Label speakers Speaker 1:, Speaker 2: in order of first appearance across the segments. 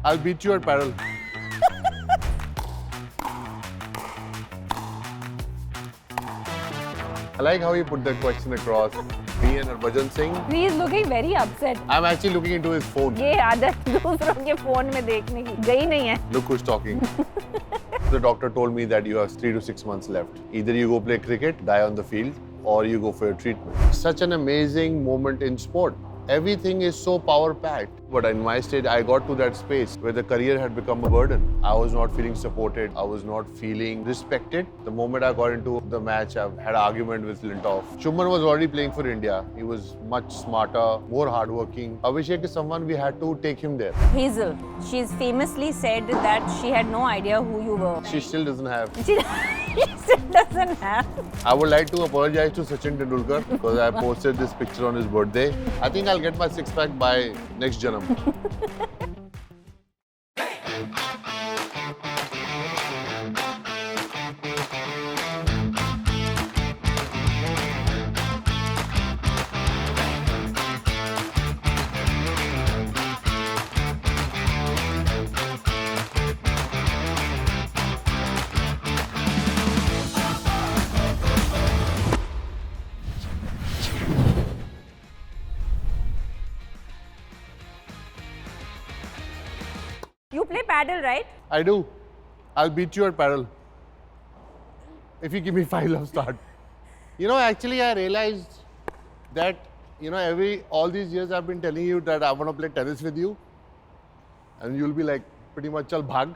Speaker 1: I'll beat you at paddle. I like how you put that question across. Me and Yuvraj Singh.
Speaker 2: He is looking very upset.
Speaker 1: I'm actually looking into his phone.
Speaker 2: ये आदत दूसरों के phone में देखने की गई नहीं है.
Speaker 1: Look who's talking. The doctor told me that you have 3 to 6 months left. Either you go play cricket, die on the field, or you go for your treatment. Such an amazing moment in sport. Everything is so power-packed. But in my stage, I got to that space where the career had become a burden. I was not feeling supported. I was not feeling respected. The moment I got into the match, I had an argument with Lintoff. Shuman was already playing for India. He was much smarter, more hardworking. Abhishek is someone we had to take him there.
Speaker 2: Hazel, she's famously said that she had no idea who you were.
Speaker 1: She still doesn't have.
Speaker 2: She still doesn't have.
Speaker 1: I would like to apologize to Sachin Tendulkar because I posted this picture on his birthday. I think I'll get my six-pack by next Janam.
Speaker 2: You play paddle, right?
Speaker 1: I do. I'll beat you at paddle. If you give me 5 love start. You know, actually I realized that, you know, all these years I've been telling you that I want to play tennis with you. And you'll be like, pretty much, chal bhag.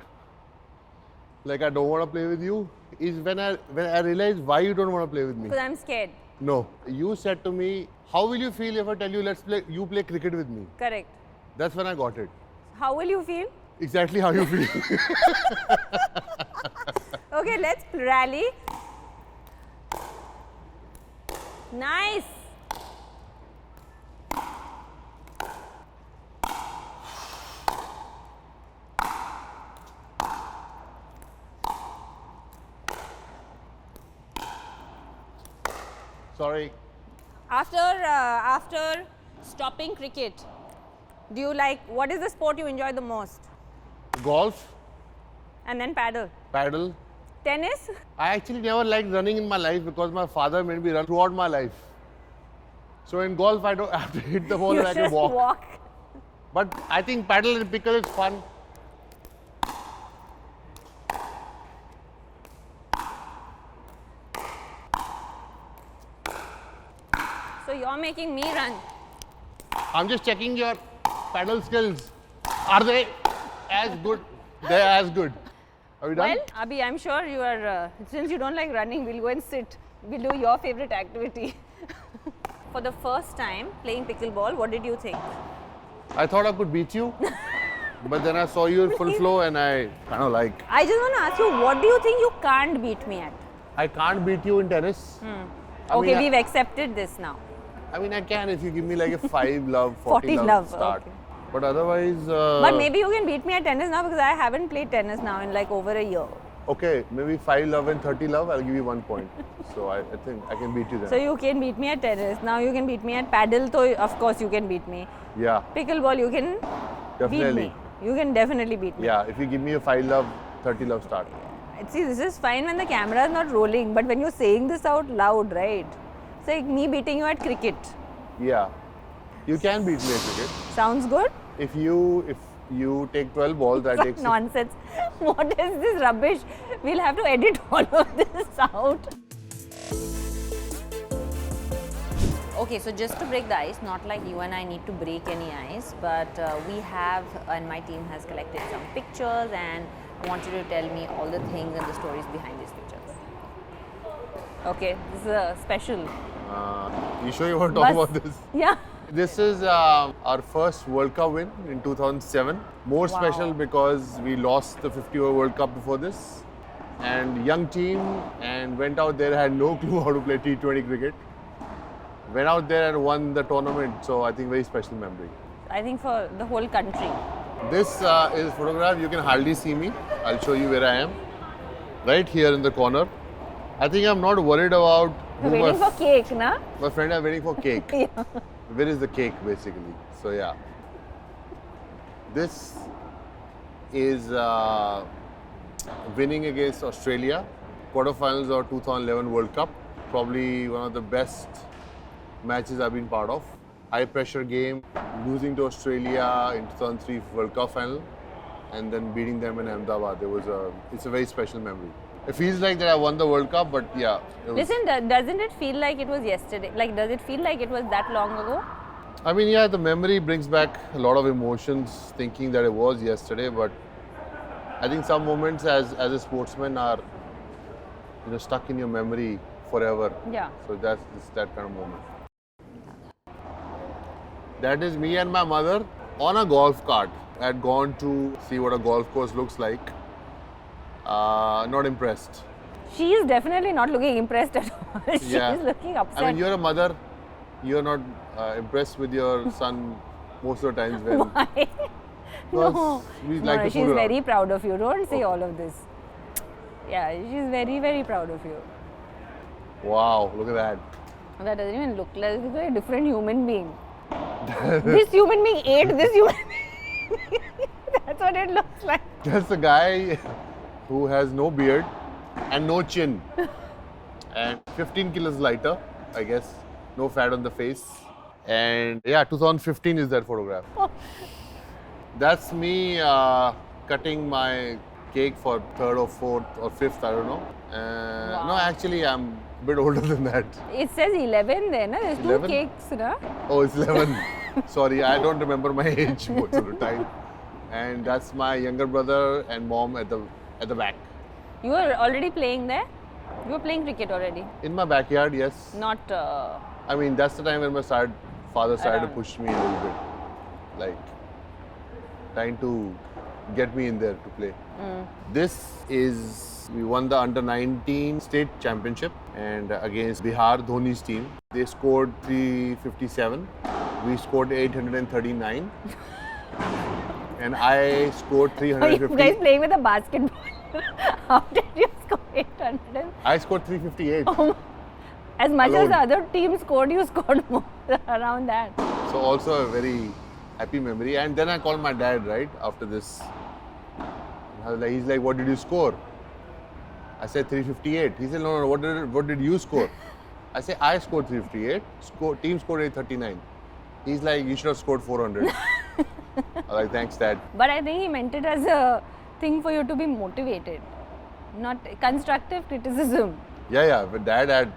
Speaker 1: Like, I don't want to play with you. Is when I realized why you don't want to play with me.
Speaker 2: Because I'm scared.
Speaker 1: No. You said to me, how will you feel if I tell you, you play cricket with me?
Speaker 2: Correct.
Speaker 1: That's when I got it.
Speaker 2: How will you feel?
Speaker 1: Exactly how you feel.
Speaker 2: Okay, let's rally. Nice.
Speaker 1: Sorry.
Speaker 2: After stopping cricket, do you like, what is the sport you enjoy the most?
Speaker 1: Golf.
Speaker 2: And then paddle.
Speaker 1: Paddle.
Speaker 2: Tennis?
Speaker 1: I actually never liked running in my life because my father made me run throughout my life. So in golf, I don't have to hit the ball
Speaker 2: You
Speaker 1: and I can
Speaker 2: just
Speaker 1: walk.
Speaker 2: walk.
Speaker 1: But I think paddle and pickle is fun.
Speaker 2: So you're making me run.
Speaker 1: I'm just checking your paddle skills. Are they as good? They're as good. Are we done?
Speaker 2: Well, Abhi, I'm sure you are, since you don't like running, we'll go and sit. We'll do your favorite activity. For the first time playing pickleball, what did you think?
Speaker 1: I thought I could beat you. But then I saw you in full flow and I kind of like.
Speaker 2: I just want to ask you, what do you think you can't beat me at?
Speaker 1: I can't beat you in tennis.
Speaker 2: Okay, we've accepted this now.
Speaker 1: I mean, I can if you give me like a 5 love,
Speaker 2: 40
Speaker 1: love
Speaker 2: love,
Speaker 1: start.
Speaker 2: okay.
Speaker 1: But otherwise...
Speaker 2: But maybe you can beat me at tennis now because I haven't played tennis now in like over a year.
Speaker 1: Okay, maybe 5 love and 30 love, I'll give you 1 point. So I think I can beat you then.
Speaker 2: So you can beat me at tennis. Now you can beat me at paddle, so of course you can beat me.
Speaker 1: Yeah.
Speaker 2: Pickleball, you can
Speaker 1: Definitely.
Speaker 2: beat me. You can definitely beat me.
Speaker 1: Yeah, if you give me a 5 love, 30 love start.
Speaker 2: See, this is fine when the camera is not rolling, but when you're saying this out loud, right? It's like me beating you at cricket.
Speaker 1: Yeah. You can beat me at cricket.
Speaker 2: Sounds good?
Speaker 1: If you take 12 balls, that takes...
Speaker 2: Nonsense. What is this rubbish? We'll have to edit all of this out. Okay, so just to break the ice, not like you and I need to break any ice, but we have, and my team has collected some pictures and want you to tell me all the things and the stories behind these pictures. Okay, this is a special.
Speaker 1: You sure you want to talk about this?
Speaker 2: Yeah.
Speaker 1: This is our first World Cup win in 2007. More special because we lost the 50-over World Cup before this. And young team and went out there, had no clue how to play T20 cricket. Went out there and won the tournament. So I think very special memory.
Speaker 2: I think for the whole country.
Speaker 1: This is photograph. You can hardly see me. I'll show you where I am. Right here in the corner. I think I'm not worried about...
Speaker 2: You're waiting for cake, na?
Speaker 1: My friend are waiting for cake.
Speaker 2: Yeah.
Speaker 1: Where is the cake basically? So yeah. This is winning against Australia, quarterfinals of 2011 World Cup. Probably one of the best matches I've been part of. High pressure game, losing to Australia in 2003 World Cup final, and then beating them in Ahmedabad. It's a very special memory. It feels like that I won the World Cup, but yeah.
Speaker 2: Listen, doesn't it feel like it was yesterday? Like, does it feel like it was that long ago?
Speaker 1: I mean, yeah, the memory brings back a lot of emotions, thinking that it was yesterday. But I think some moments as a sportsman are, stuck in your memory forever.
Speaker 2: Yeah.
Speaker 1: So that's that kind of moment. That is me and my mother on a golf cart. I had gone to see what a golf course looks like. Not impressed.
Speaker 2: She is definitely not looking impressed at all. She is looking upset.
Speaker 1: I mean, you're a mother. You're not impressed with your son most of the times. When
Speaker 2: Why? No, she's very proud of you. Don't say all of this. Yeah, she's very, very proud of you.
Speaker 1: Wow, look at that.
Speaker 2: That doesn't even look like a different human being. This human being ate this human being. That's what it looks like.
Speaker 1: That's a guy who has no beard and no chin. And 15 kilos lighter, I guess. No fat on the face. And yeah, 2015 is that photograph. That's me cutting my cake for third or fourth or fifth, I don't know.
Speaker 2: Wow.
Speaker 1: No, actually, I'm a bit older than that.
Speaker 2: It says 11 there, na? There's
Speaker 1: 11?
Speaker 2: 2 cakes, na?
Speaker 1: Oh, it's 11. Sorry, I don't remember my age most of the time. And that's my younger brother and mom at the back.
Speaker 2: You were already playing there? You were playing cricket already?
Speaker 1: In my backyard, yes.
Speaker 2: Not...
Speaker 1: I mean, that's the time when my father started to
Speaker 2: Around.
Speaker 1: push me a little bit. Like, trying to get me in there to play. We won the under-19 state championship and against Bihar, Dhoni's team. They scored 357. We scored 839. And I scored 350.
Speaker 2: You guys playing with a basketball? How did you score 800?
Speaker 1: I scored 358.
Speaker 2: Oh, as much
Speaker 1: Alone.
Speaker 2: as the other team scored, you scored more around that.
Speaker 1: So also a very happy memory. And then I called my dad, right, after this. He's like, what did you score? I said 358. He said, no, what did you score? I said, I scored 358. Team scored 839. He's like, you should have scored 400. I'm like, thanks, Dad.
Speaker 2: But I think he meant it as a thing for you to be motivated, not constructive criticism.
Speaker 1: Yeah, but Dad had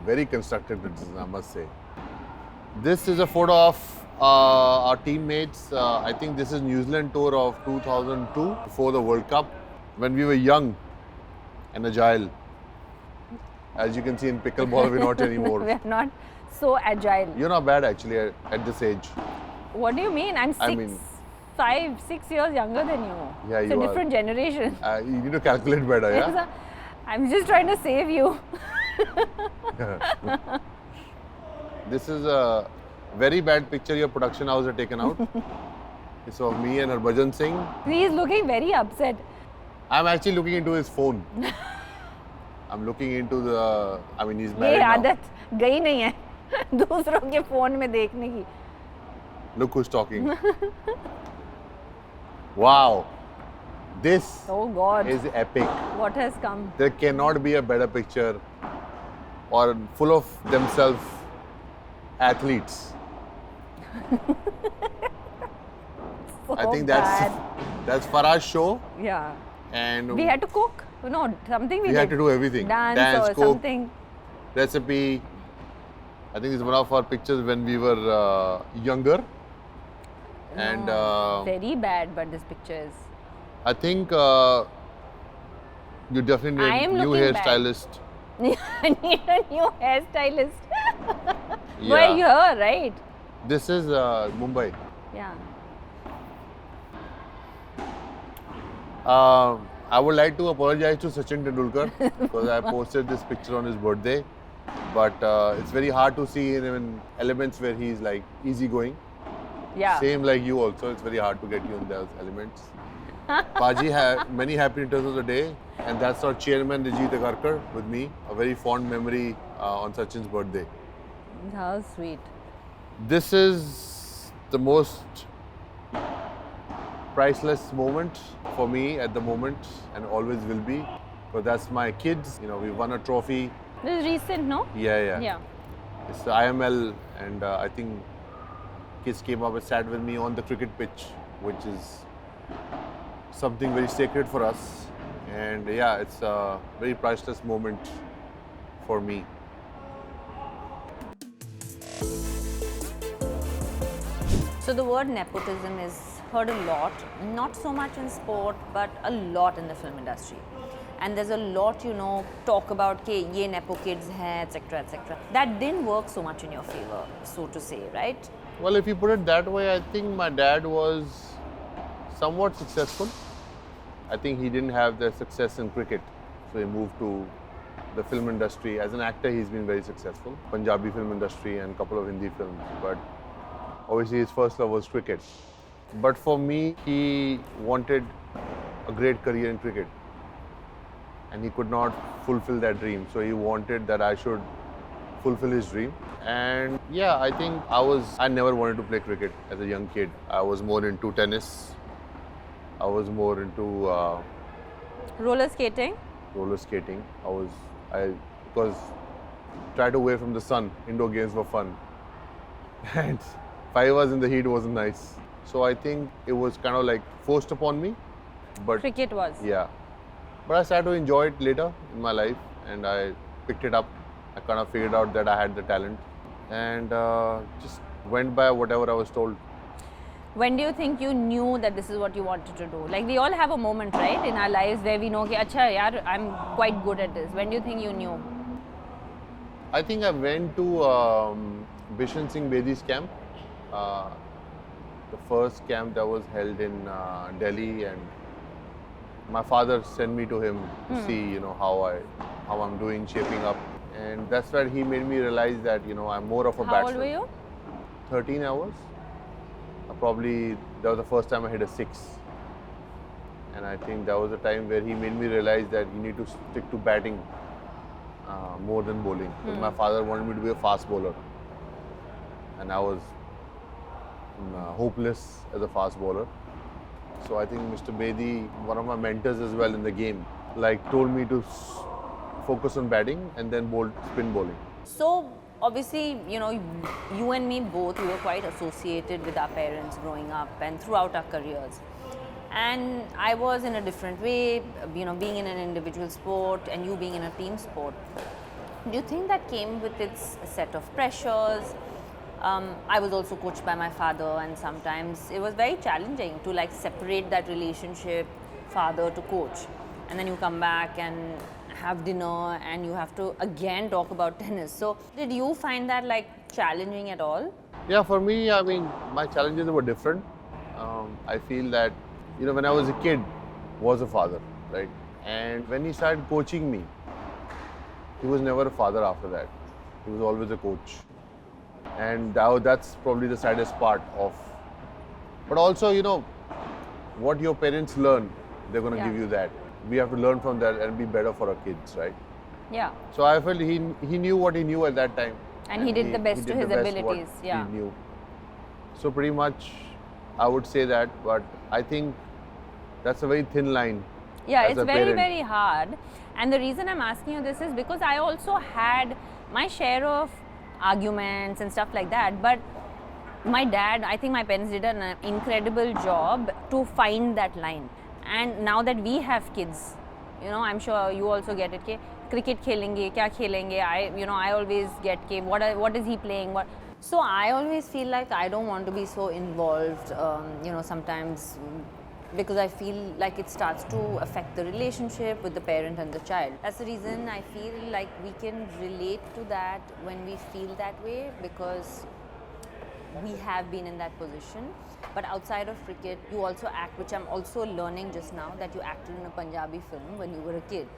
Speaker 1: very constructive criticism, I must say. This is a photo of our teammates. I think this is New Zealand tour of 2002, before the World Cup, when we were young and agile. As you can see in pickleball, we're not anymore.
Speaker 2: We are not so agile.
Speaker 1: You're not bad actually at this age.
Speaker 2: What do you mean? I'm 6 years younger than you.
Speaker 1: Yeah,
Speaker 2: it's
Speaker 1: you
Speaker 2: a
Speaker 1: are.
Speaker 2: different generation.
Speaker 1: You need to calculate better, yeah?
Speaker 2: I'm just trying to save you.
Speaker 1: This is a very bad picture your production house had taken out. It's of me and Yuvraj Singh.
Speaker 2: He is looking very upset.
Speaker 1: I'm actually looking into his phone. I'm looking into the... I mean, he's
Speaker 2: ये
Speaker 1: married now.
Speaker 2: आदत गई नहीं है दूसरों के phone में देखने की.
Speaker 1: Look who's talking. Wow. This
Speaker 2: Oh God.
Speaker 1: is epic.
Speaker 2: What has come?
Speaker 1: There cannot be a better picture or full of themselves athletes.
Speaker 2: So
Speaker 1: I think
Speaker 2: bad.
Speaker 1: that's Farah's show,
Speaker 2: Yeah.
Speaker 1: and
Speaker 2: We had to cook. No, something we
Speaker 1: we
Speaker 2: did.
Speaker 1: had to do everything.
Speaker 2: Dance or
Speaker 1: cook,
Speaker 2: something.
Speaker 1: recipe. I think it's one of our pictures when we were younger. And
Speaker 2: Very bad, but this picture is.
Speaker 1: I think you definitely
Speaker 2: I
Speaker 1: need
Speaker 2: am
Speaker 1: a new
Speaker 2: looking bad.
Speaker 1: hairstylist.
Speaker 2: I need a new hairstylist.
Speaker 1: Yeah.
Speaker 2: We're here, right?
Speaker 1: This is Mumbai.
Speaker 2: Yeah.
Speaker 1: I would like to apologize to Sachin Tendulkar because I posted this picture on his birthday. But it's very hard to see him in elements where he's like easygoing.
Speaker 2: Yeah.
Speaker 1: Same like you also, it's very hard to get you in those elements. Paji, many happy returns of the day. And that's our chairman, Rijit Agarkar, with me. A very fond memory on Sachin's birthday.
Speaker 2: How sweet.
Speaker 1: This is the most priceless moment for me at the moment, and always will be. But that's my kids. You know, we won a trophy.
Speaker 2: This is recent, no?
Speaker 1: Yeah.
Speaker 2: Yeah.
Speaker 1: It's the IML, and I think kids came up and sat with me on the cricket pitch, which is something very sacred for us. And yeah, it's a very priceless moment for me.
Speaker 2: So the word nepotism is heard a lot, not so much in sport, but a lot in the film industry. And there's a lot, talk about ke ye nepo kids hai, etc., etc. That didn't work so much in your favor, so to say, right?
Speaker 1: Well, if you put it that way, I think my dad was somewhat successful. I think he didn't have the success in cricket, so he moved to the film industry. As an actor, he's been very successful. Punjabi film industry and a couple of Hindi films, but obviously his first love was cricket. But for me, he wanted a great career in cricket, and he could not fulfill that dream. So he wanted that I should fulfill his dream. And yeah, I think I never wanted to play cricket as a young kid. I was more into tennis. I was more into
Speaker 2: Roller skating?
Speaker 1: roller skating. Because tried away from the sun. Indoor games were fun. And 5 hours in the heat wasn't nice. So I think it was kind of like forced upon me. But
Speaker 2: Cricket was.
Speaker 1: yeah. But I started to enjoy it later in my life, and I picked it up. I kind of figured out that I had the talent, and just went by whatever I was told.
Speaker 2: When do you think you knew that this is what you wanted to do? Like, we all have a moment, right, in our lives where we know, okay, acha, yaar, I'm quite good at this. When do you think you knew?
Speaker 1: I think I went to Abhishek Singh Bedi's camp, the first camp that was held in Delhi, and my father sent me to him to see, how I'm doing, shaping up, and that's where he made me realize that, I'm more of a
Speaker 2: How
Speaker 1: batsman.
Speaker 2: old were you?
Speaker 1: 13 hours. Probably that was the first time I hit a 6, and I think that was the time where he made me realize that you need to stick to batting more than bowling. Because my father wanted me to be a fast bowler, and I was hopeless as a fast bowler. So I think Mr. Bedi, one of my mentors as well in the game, told me to focus on batting and then spin bowling.
Speaker 2: So, obviously, you and me both, we were quite associated with our parents growing up and throughout our careers. And I was in a different way, being in an individual sport and you being in a team sport. Do you think that came with its set of pressures? I was also coached by my father, and sometimes it was very challenging to separate that relationship, father to coach. And then you come back and have dinner and you have to again talk about tennis. So did you find that challenging at all?
Speaker 1: Yeah, for me, I mean, my challenges were different. I feel that, when I was a kid, was a father, right? And when he started coaching me, he was never a father after that. He was always a coach. And that's probably the saddest part of. But also, what your parents learn, they're going to give you that. We have to learn from that and be better for our kids, right?
Speaker 2: Yeah.
Speaker 1: So I felt he knew what he knew at that time.
Speaker 2: And he did the best to his abilities.
Speaker 1: What
Speaker 2: yeah.
Speaker 1: He knew. So pretty much, I would say that. But I think that's a very thin line.
Speaker 2: Yeah,
Speaker 1: as
Speaker 2: it's
Speaker 1: a
Speaker 2: very,
Speaker 1: parent.
Speaker 2: very hard. And the reason I'm asking you this is because I also had my share of arguments and stuff like that. But my dad, I think my parents did an incredible job to find that line. And now that we have kids, I'm sure you also get it. Ke, cricket khelenge, kya khelenge? I always get ke, what is he playing? So I always feel like I don't want to be so involved. Sometimes because I feel like it starts to affect the relationship with the parent and the child. That's the reason I feel like we can relate to that when we feel that way, because we have been in that position. But outside of cricket, you also act, which I'm also learning just now, that you acted in a Punjabi film when you were a kid.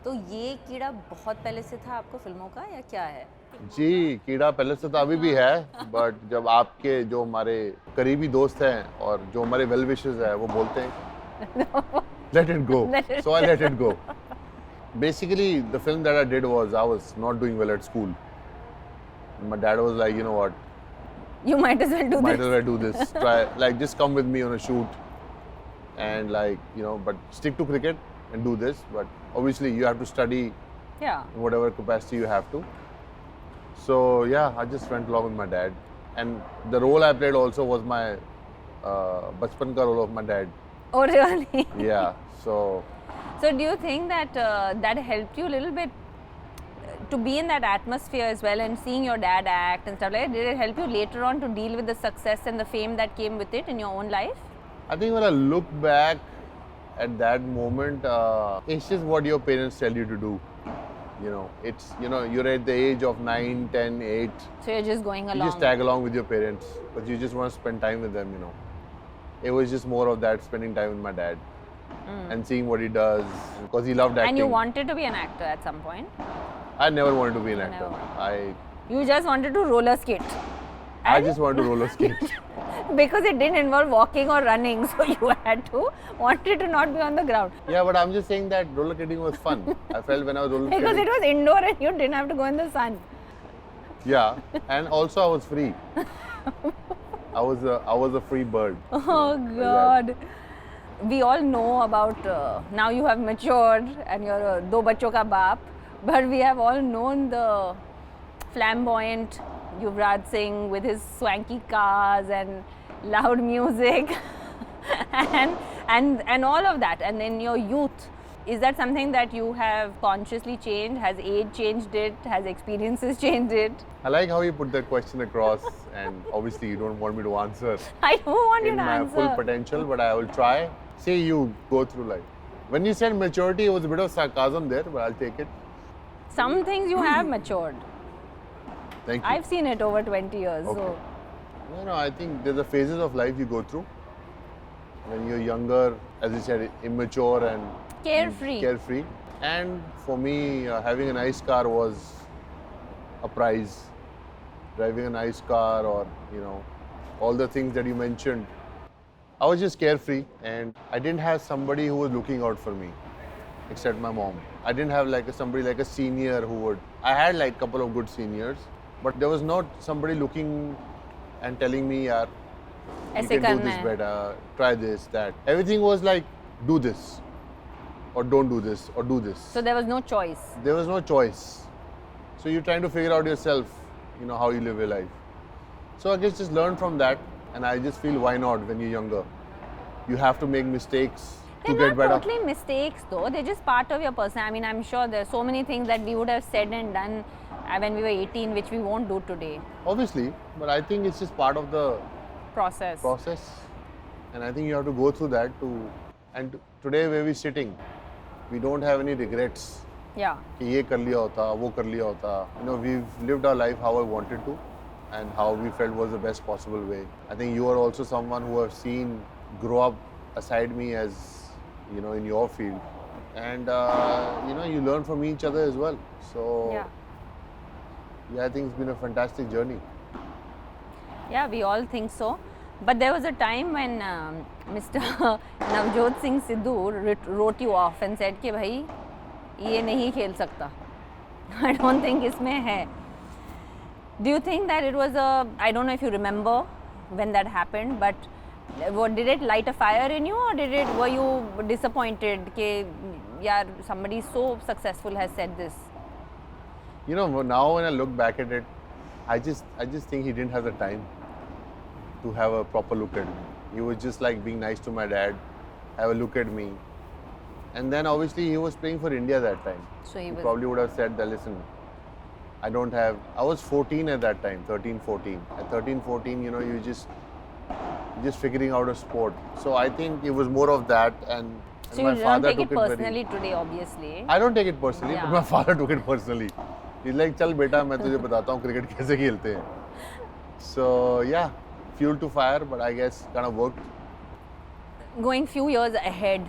Speaker 2: तो ये कीड़ा बहुत पहले से था आपको फिल्मों का या क्या है?
Speaker 1: जी, कीड़ा पहले से तो अभी भी है, बट जब आपके जो हमारे करीबी दोस्त हैं और जो हमारे वेल विशर्स हैं वो बोलते हैं let it go. So I let it go. Basically, the film that I did was I was not doing well at school. My dad was like, you know what?
Speaker 2: You might as well do
Speaker 1: Might
Speaker 2: this.
Speaker 1: as well do this. Try, just come with me on a shoot. and like, you know, but stick to cricket and do this. But obviously you have to study
Speaker 2: Yeah.
Speaker 1: in whatever capacity you have to. So yeah, I just went along with my dad, and the role I played also was my bachpan ka role of my dad.
Speaker 2: Oh, really?
Speaker 1: Yeah. So
Speaker 2: So do you think that that helped you a little bit to be in that atmosphere as well, and seeing your dad act and stuff like that? Did it help you later on to deal with the success and the fame that came with it in your own life?
Speaker 1: I think when I look back at that moment, it's just what your parents tell you to do. You know, it's, you know, you're at the age of 9, 10, 8.
Speaker 2: So you're just going
Speaker 1: You
Speaker 2: along.
Speaker 1: just tag along with your parents, but you just want to spend time with them, you know. It was just more of that, spending time with my dad and seeing what he does, because he loved acting.
Speaker 2: And you wanted to be an actor at some point?
Speaker 1: I never wanted to be an
Speaker 2: never
Speaker 1: actor.
Speaker 2: wanted. You just wanted to roller skate?
Speaker 1: I
Speaker 2: And-
Speaker 1: just wanted to roller skate.
Speaker 2: Because it didn't involve walking or running, so you wanted to not be on the ground.
Speaker 1: Yeah, but I'm just saying that roller skating was fun. I felt when I was roller
Speaker 2: Because
Speaker 1: skating.
Speaker 2: it was indoor and you didn't have to go in the sun.
Speaker 1: Yeah, and also I was free. I was a free bird.
Speaker 2: Oh God. We all know about, now you have matured and you're a do bachcho ka baap, but we have all known the flamboyant Yuvraj Singh with his swanky cars and loud music and all of that. And in your youth, is that something that you have consciously changed? Has age changed it? Has experiences changed it?
Speaker 1: I like how you put that question across, and obviously you don't want me to answer
Speaker 2: I don't want you
Speaker 1: in
Speaker 2: to
Speaker 1: my
Speaker 2: answer.
Speaker 1: full potential, but I will try. See you go through life. When you said maturity, it was a bit of sarcasm there, but I'll take it.
Speaker 2: Some things you have matured.
Speaker 1: Thank you.
Speaker 2: I've seen it over 20 years.
Speaker 1: Okay.
Speaker 2: So
Speaker 1: No, I think there's a phases of life you go through. When you're younger, as you said, immature and
Speaker 2: carefree.
Speaker 1: And for me, having a nice car was a prize. Driving a nice car, or, you know, all the things that you mentioned. I was just carefree, and I didn't have somebody who was looking out for me, except my mom. I didn't have like somebody like a senior who would. I had like a couple of good seniors, but there was not somebody looking and telling me, "Yaar, you
Speaker 2: ऐसे
Speaker 1: can do
Speaker 2: करना
Speaker 1: this
Speaker 2: है."
Speaker 1: better, try this, that." Everything was like, do this, or don't do this, or do this.
Speaker 2: So there was no choice.
Speaker 1: There was no choice. So you're trying to figure out yourself, you know, how you live your life. So I guess just learn from that, and I just feel, why not when you're younger? You have to make mistakes to
Speaker 2: They're
Speaker 1: get
Speaker 2: not
Speaker 1: better.
Speaker 2: totally mistakes though. They're just part of your person. I mean, I'm sure there's so many things that we would have said and done when we were 18, which we won't do today.
Speaker 1: Obviously, but I think it's just part of the
Speaker 2: Process.
Speaker 1: and I think you have to go through that to. And today where we're sitting, we don't have any regrets.
Speaker 2: Yeah.
Speaker 1: कि ये कर लिया होता, वो कर लिया होता. You know, we've lived our life how I wanted to, and how we felt was the best possible way. I think you are also someone who have seen grow up aside me, as you know, in your field, and you know, you learn from each other as well. So yeah, I think it's been a fantastic journey.
Speaker 2: Yeah, we all think so. But there was a time when Mr. Navjot Singh Sidhu wrote you off and said कि भाई ये नहीं खेल सकता. I don't think इसमें है. Do you think that it was a, I don't know if you remember when that happened, but did it light a fire in you, or were you disappointed कि यार somebody so successful has said this?
Speaker 1: You know, now when I look back at it, I just think he didn't have the time to have a proper look at me. He was just like being nice to my dad, have a look at me. And then obviously he was playing for India that time.
Speaker 2: So he was
Speaker 1: probably would have said that, listen, I was 14 at that time, 13, 14. At 13, 14, you know, you're just figuring out a sport. So I think it was more of that, and
Speaker 2: So
Speaker 1: my
Speaker 2: you don't
Speaker 1: father
Speaker 2: take it
Speaker 1: took it very.
Speaker 2: personally today, obviously.
Speaker 1: I don't take it personally,
Speaker 2: Yeah.
Speaker 1: but my father took it personally. He's like, चल बेटा मैं तुझे बताता हूँ cricket कैसे खेलते हैं. So yeah, fuel to fire, but I guess kind of worked.
Speaker 2: Going few years ahead,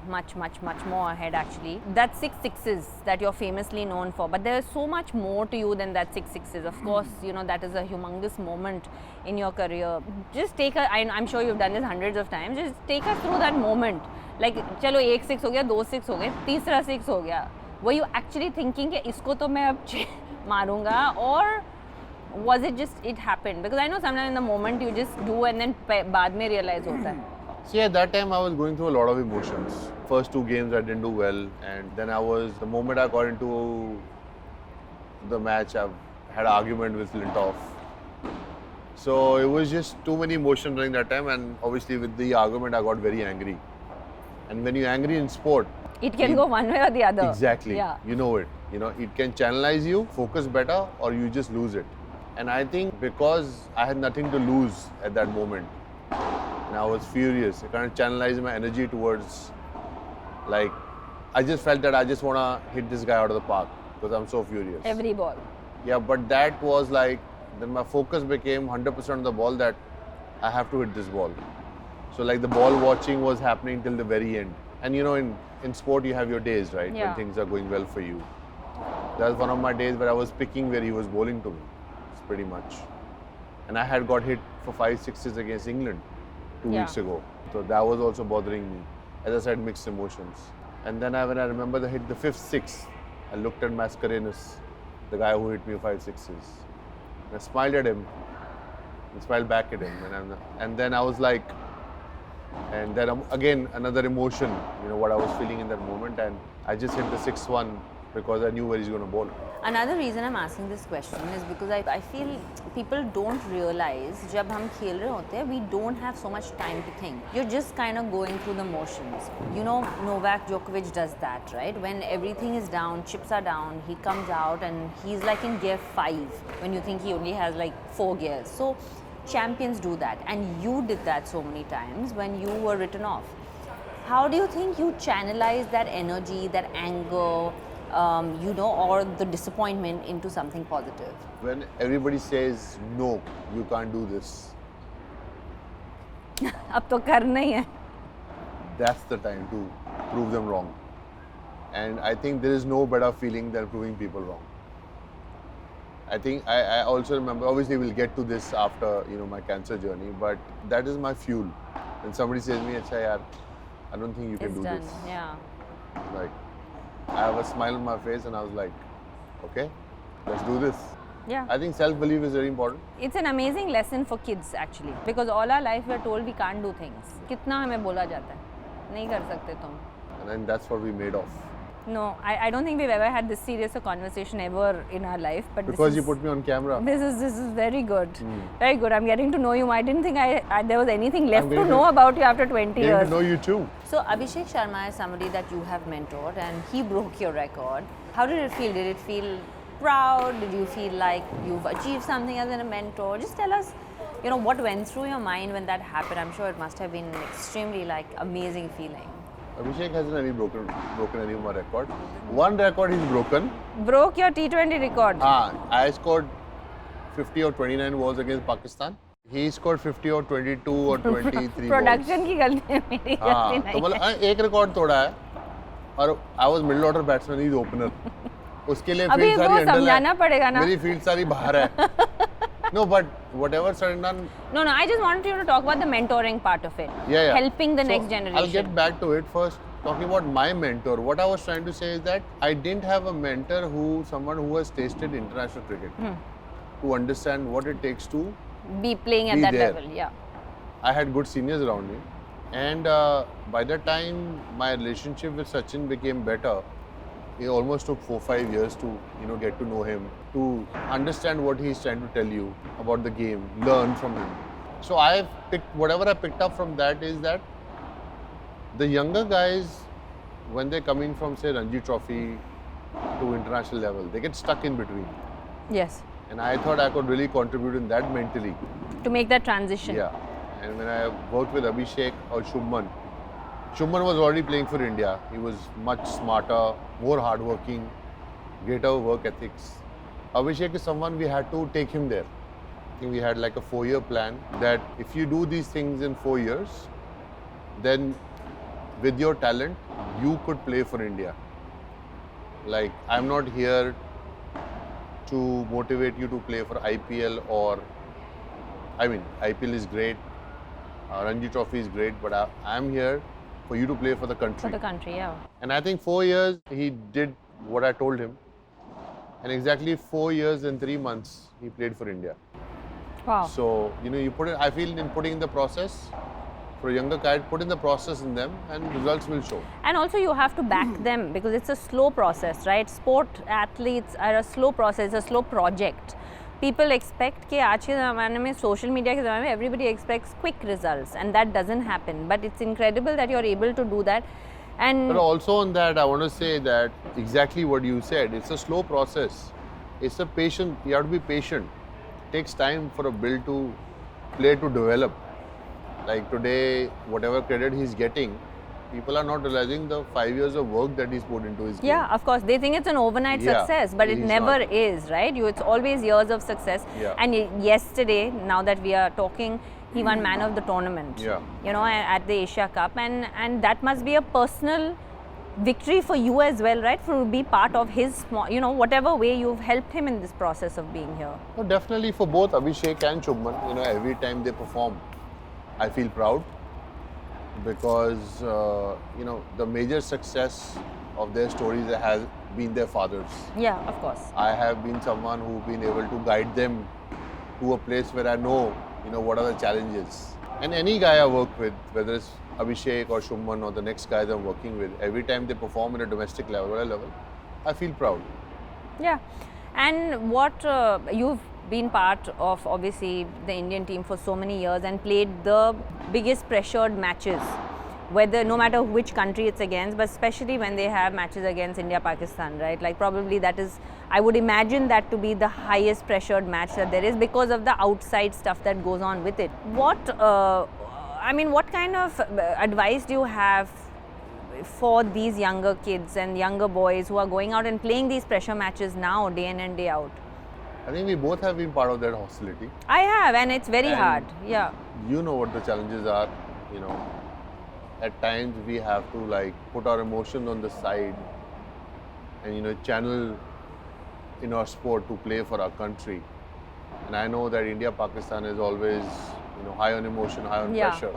Speaker 2: much more ahead actually. That 6 sixes that you're famously known for, but there is so much more to you than that 6 sixes. Of course, you know, that is a humongous moment in your career. Just I'm sure you've done this hundreds of times. Just take us through that moment. Like, चलो 1 6 हो गया, 2 6 हो गए, तीसरा 6 हो गया. Were you actually thinking कि इसको तो मैं अब मारूंगा, or was it just it happened? Because I know sometimes in the moment you just do and then बाद में realize होता है.
Speaker 1: See, at that time I was going through a lot of emotions. First 2 games I didn't do well, and then the moment I got into the match, I had an argument with Lintoff. So it was just too many emotions during that time, and obviously with the argument I got very angry. And when you're angry in sport,
Speaker 2: It can go one way or the other.
Speaker 1: exactly,
Speaker 2: Yeah.
Speaker 1: you know it. You know, it can channelize you, focus better, or you just lose it. And I think because I had nothing to lose at that moment, and I was furious, I kind of channelized my energy towards, like, I just felt that I just want to hit this guy out of the park because I'm so furious.
Speaker 2: Every ball.
Speaker 1: Yeah, but that was like, then my focus became 100% on the ball, that I have to hit this ball. So like the ball watching was happening till the very end. And you know, in sport you have your days, right?
Speaker 2: Yeah.
Speaker 1: When things are going well for you. That was one of my days where I was picking where he was bowling to me, pretty much. And I had got hit for 5 sixes against England 2 weeks ago. So that was also bothering me. As I said, mixed emotions. And then when I remember the 5th six, I looked at Mascarenhas, the guy who hit me 5 sixes. And I smiled at him and smiled back at him. And then I was like, and then again, another emotion, you know, what I was feeling in that moment. And I just hit the 6-1 because I knew where he's going to bowl.
Speaker 2: Another reason I'm asking this question is because I feel people don't realize जब हम खेल रहे होते हैं, we don't have so much time to think. You're just kind of going through the motions. You know, Novak Djokovic does that, right? When everything is down, chips are down, he comes out and he's like in gear 5 when you think he only has like 4 gears. So champions do that, and you did that so many times when you were written off. How do you think you channelize that energy, that anger, you know, or the disappointment into something positive?
Speaker 1: When everybody says, no, you can't do this,
Speaker 2: अब तो करना ही है.
Speaker 1: that's the time to prove them wrong. And I think there is no better feeling than proving people wrong. I think I also remember, obviously we'll get to this after, you know, my cancer journey, but that is my fuel. When somebody says to me, "Acha yaar, I don't think you can
Speaker 2: It's
Speaker 1: do
Speaker 2: done.
Speaker 1: this."
Speaker 2: Yeah.
Speaker 1: Like, I have a smile on my face and I was like, okay, let's do this.
Speaker 2: Yeah.
Speaker 1: I think self-belief is very important.
Speaker 2: It's an amazing lesson for kids actually, because all our life we are told we can't do things. कितना हमें बोला जाता है, नहीं कर सकते तुम.
Speaker 1: And then that's what we made of.
Speaker 2: No, I don't think we've ever had this serious a conversation ever in our life. But
Speaker 1: Because you put me on camera.
Speaker 2: This is very good. Very good. I'm getting to know you. I didn't think there was anything left to
Speaker 1: getting
Speaker 2: know about you after 20
Speaker 1: Getting
Speaker 2: years.
Speaker 1: to know you too.
Speaker 2: So Abhishek Sharma is somebody that you have mentored, and he broke your record. How did it feel? Did it feel proud? Did you feel like you've achieved something as a mentor? Just tell us, you know, what went through your mind when that happened. I'm sure it must have been an extremely amazing feeling.
Speaker 1: Abhishek hasn't broken any of my record. One record he's broken.
Speaker 2: Broke your T20 record.
Speaker 1: I scored 50 or 29 balls against Pakistan. He scored 50 or 22 or 23
Speaker 2: Production की गलती है, मेरी गलती
Speaker 1: तो
Speaker 2: नहीं
Speaker 1: मतलब एक record तोड़ा है और I was middle order batsman, he's opener. उसके लिए
Speaker 2: अभी
Speaker 1: फील्ड
Speaker 2: वो
Speaker 1: सारी अंडर
Speaker 2: समझाना पड़ेगा ना.
Speaker 1: मेरी फील्ड सारी बाहर है. No, but whatever said and done.
Speaker 2: No, I just wanted you to talk about the mentoring part of it.
Speaker 1: Yeah.
Speaker 2: Helping the next generation.
Speaker 1: I'll get back to it first. Talking about my mentor, what I was trying to say is that I didn't have a mentor someone who has tasted international cricket to understand what it takes to
Speaker 2: be playing at
Speaker 1: be
Speaker 2: that
Speaker 1: there.
Speaker 2: level, yeah.
Speaker 1: I had good seniors around me, and by the time my relationship with Sachin became better, it almost took 4-5 years to get to know him, to understand what he's trying to tell you about the game, learn from him. So whatever I picked up from that is that the younger guys, when they're coming from say Ranji Trophy to international level, they get stuck in between.
Speaker 2: Yes.
Speaker 1: And I thought I could really contribute in that mentally.
Speaker 2: To make that transition.
Speaker 1: Yeah. And when I worked with Abhishek or Shubman was already playing for India. He was much smarter, more hardworking, greater work ethics. Abhishek is someone we had to take him there. We had like a 4-year plan that if you do these things in 4 years, then with your talent, you could play for India. Like, I'm not here to motivate you to play for IPL IPL is great, Ranji Trophy is great, but I'm here for you to play for the country.
Speaker 2: For the country, yeah.
Speaker 1: And I think 4 years, he did what I told him. And exactly 4 years and 3 months, he played for India.
Speaker 2: Wow.
Speaker 1: So, I feel in putting in the process, for a younger kid, put in the process in them and results will show.
Speaker 2: And also you have to back them because it's a slow process, right? Sport athletes are a slow process, a slow project. People expect कि आज के ज़माने में social media के ज़माने में everybody expects quick results and that doesn't happen. But it's incredible that you're able to do that. And
Speaker 1: But also on that, I want to say that exactly what you said. It's a slow process. It's a patient. You have to be patient. It takes time for a player to develop. Like today, whatever credit he's getting, people are not realizing the 5 years of work that he's put into his game.
Speaker 2: yeah, of course, they think it's an overnight
Speaker 1: Yeah,
Speaker 2: success, but it
Speaker 1: he's
Speaker 2: never
Speaker 1: not.
Speaker 2: is, right? It's always years of success.
Speaker 1: Yeah.
Speaker 2: And yesterday, now that we are talking, he won man of the tournament.
Speaker 1: Yeah.
Speaker 2: You know, at the Asia Cup, and that must be a personal victory for you as well, right? For to be part of his small, you know, whatever way you've helped him in this process of being here.
Speaker 1: No, definitely for both Abhishek and Shubman, every time they perform, I feel proud because the major success of their stories has been their fathers.
Speaker 2: Yeah, of course.
Speaker 1: I have been someone who's been able to guide them to a place where I know, what are the challenges. And any guy I work with, whether it's Abhishek or Shubman or the next guys I'm working with, every time they perform at a domestic level, I feel proud.
Speaker 2: Yeah. And what you've been part of, obviously, the Indian team for so many years and played the biggest pressured matches, whether no matter which country it's against, but especially when they have matches against India, Pakistan, right? Like probably that is, I would imagine that to be the highest pressured match that there is because of the outside stuff that goes on with it. What kind of advice do you have for these younger kids and younger boys who are going out and playing these pressure matches now, day in and day out?
Speaker 1: I think we both have been part of that hostility.
Speaker 2: I have, and it's very
Speaker 1: And
Speaker 2: hard. Yeah.
Speaker 1: You know what the challenges are, At times we have to put our emotion on the side and channel in our sport to play for our country. And I know that India Pakistan is always high on emotion, high on pressure.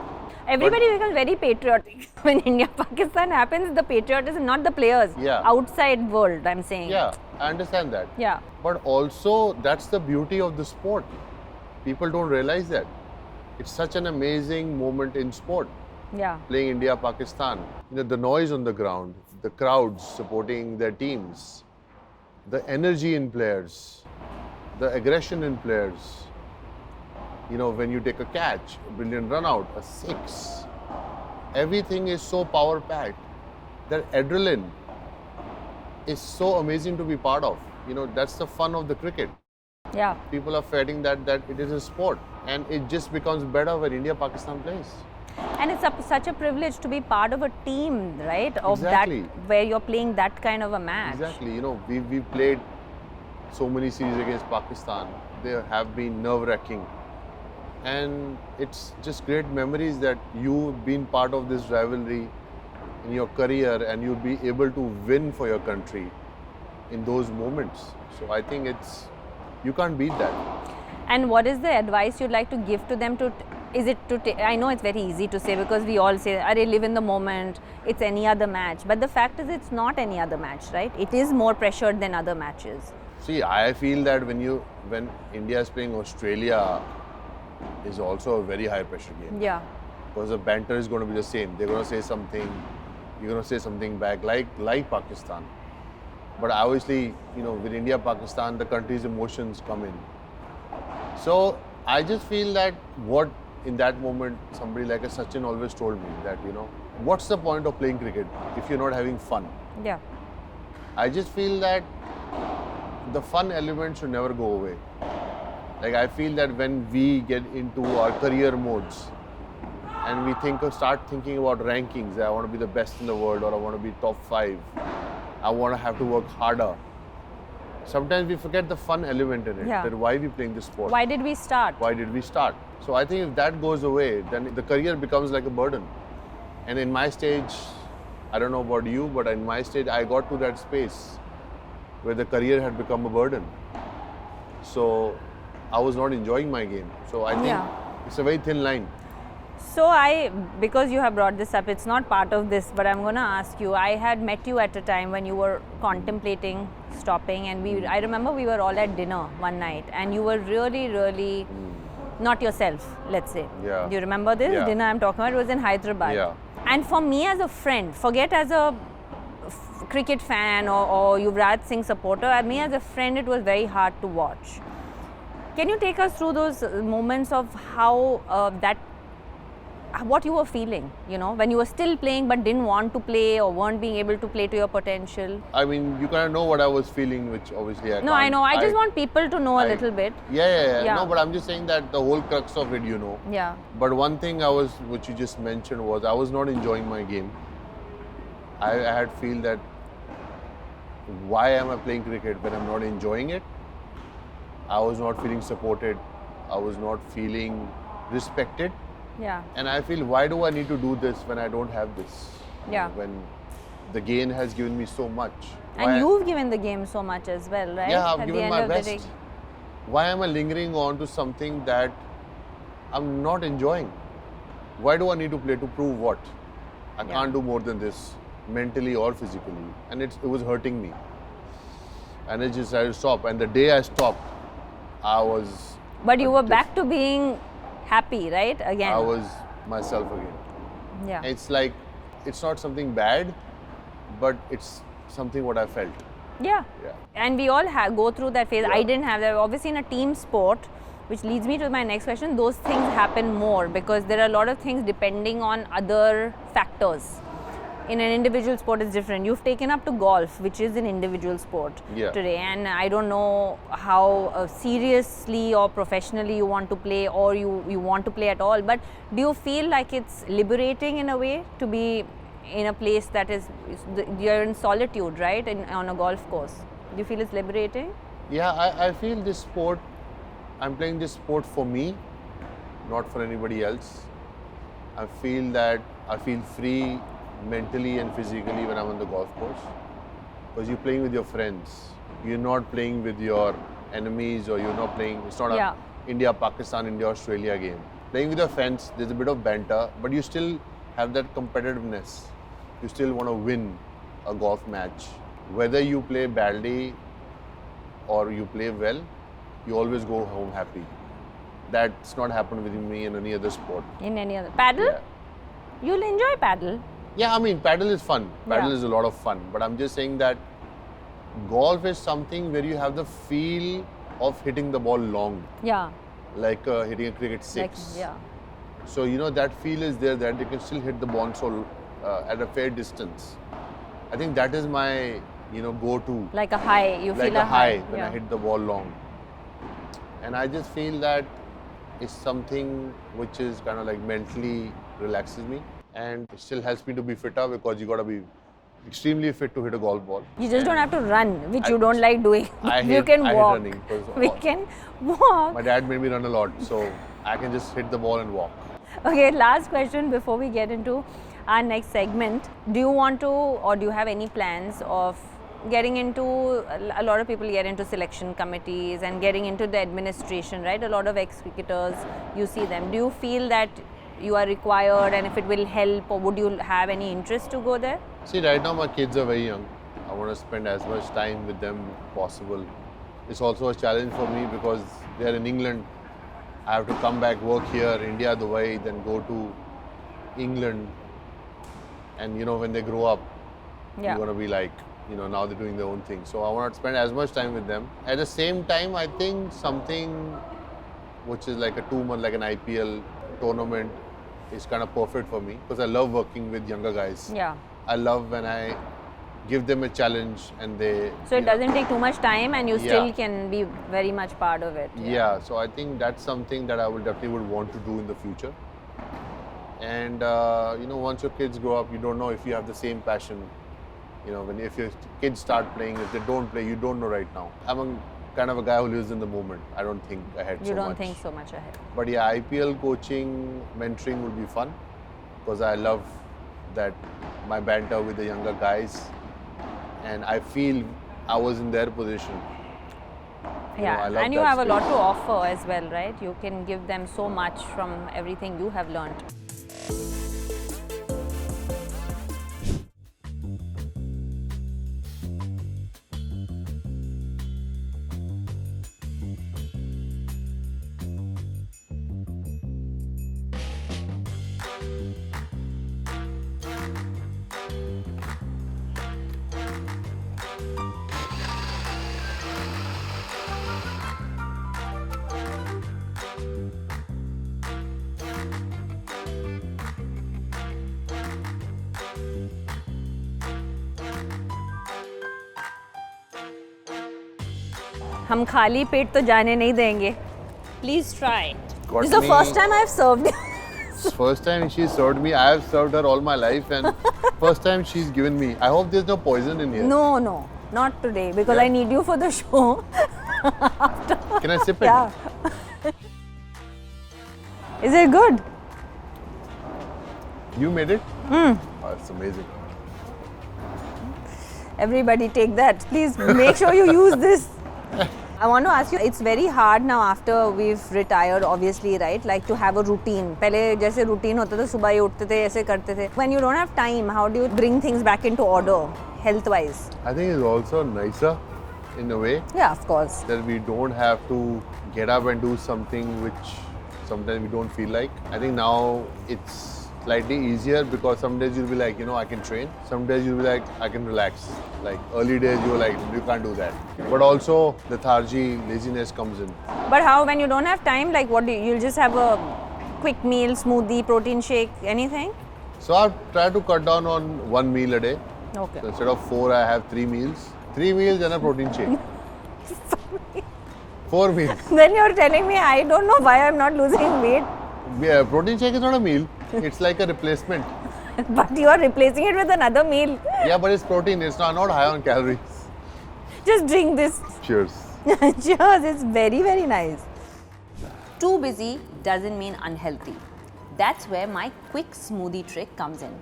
Speaker 2: Everybody becomes very patriotic when India Pakistan happens. The patriotism, not the players.
Speaker 1: Yeah.
Speaker 2: Outside world, I'm saying.
Speaker 1: Yeah, I understand that.
Speaker 2: Yeah.
Speaker 1: But also that's the beauty of the sport. People don't realize that. It's such an amazing moment in sport.
Speaker 2: Yeah.
Speaker 1: Playing India Pakistan, the noise on the ground, the crowds supporting their teams, the energy in players, the aggression in players. When you take a catch, a brilliant run out, a six, everything is so power packed. That adrenaline is so amazing to be part of. That's the fun of the cricket.
Speaker 2: Yeah.
Speaker 1: People are forgetting that it is a sport, and it just becomes better when India Pakistan plays.
Speaker 2: And it's such a privilege to be part of a team, right? Of
Speaker 1: Exactly.
Speaker 2: that, where you're playing that kind of a match.
Speaker 1: Exactly. We've played so many series against Pakistan. They have been nerve-wracking. And it's just great memories that you've been part of this rivalry in your career and you'll be able to win for your country in those moments. So I think you can't beat that.
Speaker 2: And what is the advice you'd like to give to them I know it's very easy to say because we all say, "Arey, live in the moment, it's any other match." But the fact is it's not any other match, right? It is more pressured than other matches.
Speaker 1: See, I feel that when India is playing Australia, is also a very high pressure game.
Speaker 2: Yeah.
Speaker 1: Because the banter is going to be the same. They're going to say something, you're going to say something back, like Pakistan. But obviously, with India, Pakistan, the country's emotions come in. So I just feel that in that moment, somebody like a Sachin always told me that, what's the point of playing cricket if you're not having fun?
Speaker 2: Yeah.
Speaker 1: I just feel that the fun element should never go away. I feel that when we get into our career modes and we start thinking about rankings, I want to be the best in the world or I want to be top 5, I want to have to work harder. Sometimes we forget the fun element in it,
Speaker 2: Yeah.
Speaker 1: that why we playing this sport.
Speaker 2: Why did we start?
Speaker 1: Why did we start? So I think if that goes away, then the career becomes like a burden. And in my stage, I don't know about you, but in my stage, I got to that space where the career had become a burden. So I was not enjoying my game. So I think it's a very thin line.
Speaker 2: So because you have brought this up, it's not part of this, but I'm going to ask you, I had met you at a time when you were contemplating stopping and I remember we were all at dinner one night and you were really, really not yourself, let's say.
Speaker 1: Yeah.
Speaker 2: Do you remember this
Speaker 1: Yeah.
Speaker 2: dinner I'm talking about? It was in Hyderabad.
Speaker 1: Yeah.
Speaker 2: And for me as a friend, forget as a cricket fan or Yuvraj Singh supporter, me as a friend, it was very hard to watch. Can you take us through those moments of how what you were feeling, you know, when you were still playing but didn't want to play or weren't being able to play to your potential?
Speaker 1: I mean, you kind of know what I was feeling, which obviously I can't.
Speaker 2: No, I know. I just want people to know a little bit.
Speaker 1: Yeah. No, but I'm just saying that the whole crux of it, you know.
Speaker 2: Yeah.
Speaker 1: But one thing which you just mentioned was I was not enjoying my game. I had feel that why am I playing cricket when I'm not enjoying it? I was not feeling supported. I was not feeling respected.
Speaker 2: Yeah.
Speaker 1: And I feel, why do I need to do this when I don't have this?
Speaker 2: Yeah.
Speaker 1: When the game has given me so much.
Speaker 2: And you've given the game so much as well, right?
Speaker 1: Yeah, I've
Speaker 2: At the
Speaker 1: given
Speaker 2: end
Speaker 1: my
Speaker 2: of the
Speaker 1: best.
Speaker 2: day.
Speaker 1: Why am I lingering on to something that I'm not enjoying? Why do I need to play to prove what? I can't do more than this, mentally or physically. And it was hurting me. And I decided to stop. And the day I stopped, I was...
Speaker 2: But you were back to being happy, right? Again.
Speaker 1: I was myself again.
Speaker 2: Yeah.
Speaker 1: It's like, it's not something bad, but it's something what I felt.
Speaker 2: Yeah.
Speaker 1: Yeah.
Speaker 2: And we all go through that phase.
Speaker 1: Yeah.
Speaker 2: I didn't have that. Obviously, in a team sport, which leads me to my next question, those things happen more because there are a lot of things depending on other factors. In an individual sport, it's different. You've taken up to golf, which is an individual sport today. And I don't know how seriously or professionally you want to play or you want to play at all. But do you feel like it's liberating in a way to be in a place that you're in solitude, right? On a golf course. Do you feel it's liberating?
Speaker 1: Yeah, I feel this sport, I'm playing this sport for me, not for anybody else. I feel that I feel free mentally and physically when I'm on the golf course. Because you're playing with your friends. You're not playing with your enemies or you're not playing, it's not a India, Pakistan, India, Australia game. Playing with your friends, there's a bit of banter, but you still have that competitiveness. You still want to win a golf match. Whether you play badly or you play well, you always go home happy. That's not happened with me in any other sport.
Speaker 2: In any other? Paddle?
Speaker 1: Yeah.
Speaker 2: You'll enjoy paddle.
Speaker 1: Yeah, I mean, paddle is fun. Paddle is a lot of fun. But I'm just saying that golf is something where you have the feel of hitting the ball long.
Speaker 2: Yeah.
Speaker 1: Like hitting a cricket six. So, you know, that feel is there that you can still hit the ball at a fair distance. I think that is my, go-to.
Speaker 2: Like a high, you
Speaker 1: like
Speaker 2: feel a
Speaker 1: high when I hit the ball long. And I just feel that it's something which is kind of like mentally relaxes me. And it still helps me to be fitter because you got to be extremely fit to hit a golf ball.
Speaker 2: You just don't have to run, which you don't like doing. You can walk.
Speaker 1: I hate running.
Speaker 2: We can walk.
Speaker 1: My dad made me run a lot, so I can just hit the ball and walk.
Speaker 2: Okay, last question before we get into our next segment. Do you want to, or do you have any plans of getting into, a lot of people get into selection committees and getting into the administration, right? A lot of ex-cricketers, you see them. Do you feel that you are required and if it will help, or would you have any interest to go there?
Speaker 1: See, right now my kids are very young. I want to spend as much time with them possible. It's also a challenge for me because they are in England. I have to come back, work here, India, Dubai, then go to England. And when they grow up, you're going to be like, now they're doing their own thing. So I want to spend as much time with them. At the same time, I think something which is like a 2-month, like an IPL tournament is kind of perfect for me because I love working with younger guys.
Speaker 2: Yeah.
Speaker 1: I love when I give them a challenge and they...
Speaker 2: So it doesn't take too much time and you still can be very much part of it.
Speaker 1: Yeah, so I think that's something that I definitely would want to do in the future. And once your kids grow up, you don't know if you have the same passion. If your kids start playing, if they don't play, you don't know right now. I'm kind of a guy who lives in the moment. I don't think ahead so much.
Speaker 2: You don't think so much ahead.
Speaker 1: But yeah, IPL coaching, mentoring would be fun because I love that my banter with the younger guys, and I feel I was in their position.
Speaker 2: Yeah, and you have a lot to offer as well, right? You can give them so much from everything you have learned. हम खाली पेट तो जाने नहीं देंगे. Please try.
Speaker 1: Got
Speaker 2: This is the
Speaker 1: me.
Speaker 2: first time I've served.
Speaker 1: First time she served me. I have served her all my life, and first time she's given me. I hope there's no poison in here.
Speaker 2: No, not today because
Speaker 1: Yeah.
Speaker 2: I need you for the show.
Speaker 1: Can I sip it?
Speaker 2: Yeah. Is it good?
Speaker 1: You made it? Oh, it's amazing.
Speaker 2: Everybody take that. Please make sure you use this. I want to ask you, it's very hard now after we've retired, obviously, right? Like to have a routine. पहले जैसे routine होता था, सुबह ही उठते थे, ऐसे करते थे. When you don't have time, how do you bring things back into order, health-wise?
Speaker 1: I think it's also nicer in a way
Speaker 2: Yeah, of course.
Speaker 1: that we don't have to get up and do something which sometimes we don't feel like. I think now it's slightly easier because some days you'll be like, you know, I can train. Some days you'll be like, I can relax. Like early days you're like, you can't do that. But also lethargy, laziness comes in.
Speaker 2: But how, when you don't have time, like what do you'll just have a quick meal, smoothie, protein shake, anything?
Speaker 1: So I've tried to cut down on one meal a day.
Speaker 2: Okay.
Speaker 1: So instead of 4, I have 3 meals. 3 meals and a protein shake. 4 meals.
Speaker 2: Then you're telling me I don't know why I'm not losing weight.
Speaker 1: Yeah, protein shake is not a meal. It's like a replacement.
Speaker 2: But you are replacing it with another meal.
Speaker 1: Yeah, but it's protein. It's not high on calories.
Speaker 2: Just drink this.
Speaker 1: Cheers.
Speaker 2: Cheers, it's very, very nice. Too busy doesn't mean unhealthy. That's where my quick smoothie trick comes in.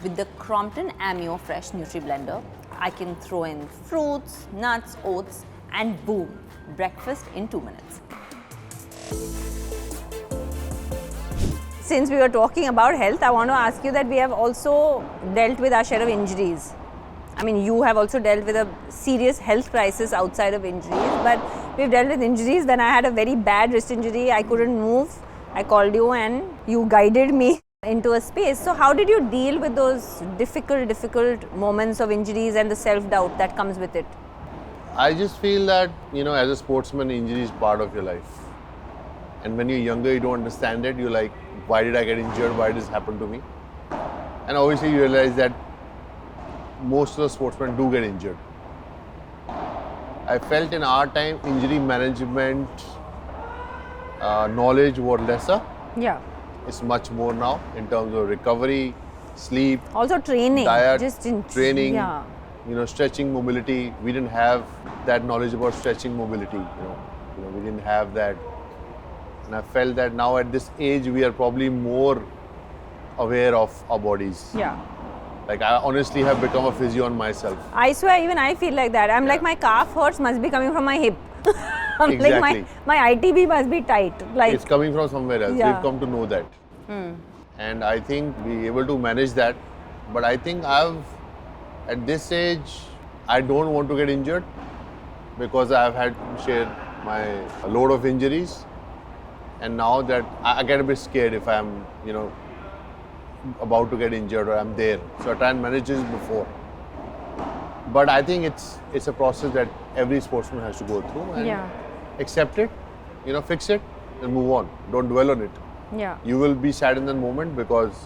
Speaker 2: With the Crompton Amio Fresh Nutri Blender, I can throw in fruits, nuts, oats, and boom, breakfast in 2 minutes. Since we were talking about health, I want to ask you that we have also dealt with our share of injuries. I mean, you have also dealt with a serious health crisis outside of injuries, but we've dealt with injuries. Then I had a very bad wrist injury. I couldn't move. I called you and you guided me into a space. So how did you deal with those difficult moments of injuries and the self-doubt that comes with it?
Speaker 1: I just feel that, you know, as a sportsman, injury is part of your life. And when you're younger, you don't understand it. You're like, why did I get injured? Why did this happen to me? And obviously you realize that most of the sportsmen do get injured. I felt in our time, injury management knowledge was lesser.
Speaker 2: Yeah.
Speaker 1: It's much more now in terms of recovery, sleep,
Speaker 2: Also training.
Speaker 1: diet,
Speaker 2: Just in
Speaker 1: training,
Speaker 2: Yeah.
Speaker 1: you know, stretching, mobility. We didn't have that knowledge about stretching, mobility. We didn't have that. And I felt that now at this age, we are probably more aware of our bodies.
Speaker 2: Yeah.
Speaker 1: Like I honestly have become a physio on myself.
Speaker 2: I swear, even I feel like that. I'm like, my calf hurts must be coming from my hip. I'm
Speaker 1: Exactly.
Speaker 2: like, my ITB must be tight. Like,
Speaker 1: It's coming from somewhere else.
Speaker 2: Yeah.
Speaker 1: We've come to know that. And I think we're able to manage that. But I think at this age, I don't want to get injured because I've had to share my load of injuries. And now that I get a bit scared if I'm, you know, about to get injured or I'm there. So I try and manage this before. But I think it's a process that every sportsman has to go through and
Speaker 2: Yeah.
Speaker 1: accept it, you know, fix it and move on. Don't dwell on it.
Speaker 2: yeah.
Speaker 1: You will be sad in that moment because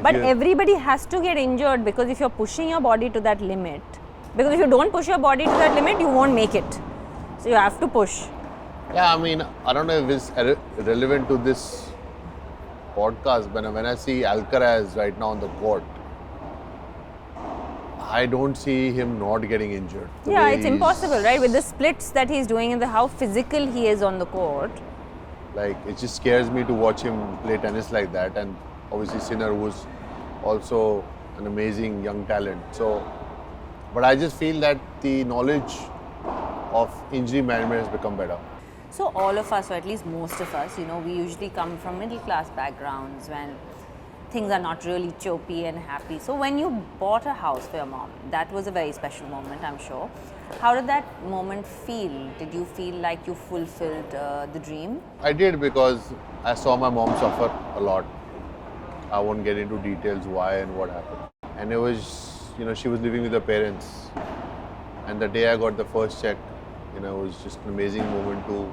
Speaker 2: But everybody has to get injured because if you're pushing your body to that limit, because if you don't push your body to that limit, you won't make it. So you have to push.
Speaker 1: yeah, I mean, I don't know if it's relevant to this podcast, but when I see Alcaraz right now on the court, I don't see him not getting injured. The
Speaker 2: Yeah,
Speaker 1: way
Speaker 2: it's
Speaker 1: he's-
Speaker 2: impossible, right? With the splits that he's doing and how physical he is on the court.
Speaker 1: Like, it just scares me to watch him play tennis like that. And obviously Sinner, who's also an amazing young talent. So, but I just feel that the knowledge of injury management has become better.
Speaker 2: So all of us, or at least most of us, you know, we usually come from middle class backgrounds when things are not really chirpy and happy. So when you bought a house for your mom, that was a very special moment, I'm sure. How did that moment feel? Did you feel like you fulfilled the dream?
Speaker 1: I did because I saw my mom suffer a lot. I won't get into details why and what happened. And it was, you know, she was living with her parents. And the day I got the first check, you know, it was just an amazing moment to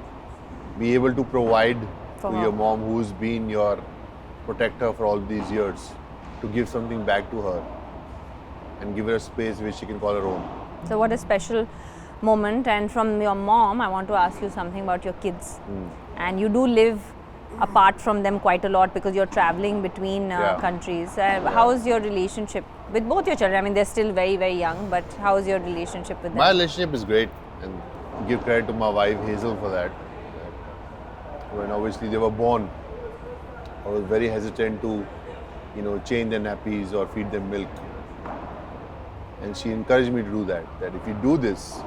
Speaker 1: be able to provide
Speaker 2: For
Speaker 1: to
Speaker 2: her.
Speaker 1: your mom who's been your protector for all these years, to give something back to her and give her a space which she can call her own.
Speaker 2: So what a special moment, and from your mom, I want to ask you something about your kids. And you do live apart from them quite a lot because you're traveling between countries. How is your relationship with both your children? I mean, they're still very, very young, but how is your relationship with them?
Speaker 1: My relationship is great, and give credit to my wife Hazel for that. When obviously they were born, I was very hesitant to, change their nappies or feed them milk. And she encouraged me to do that. That if you do this,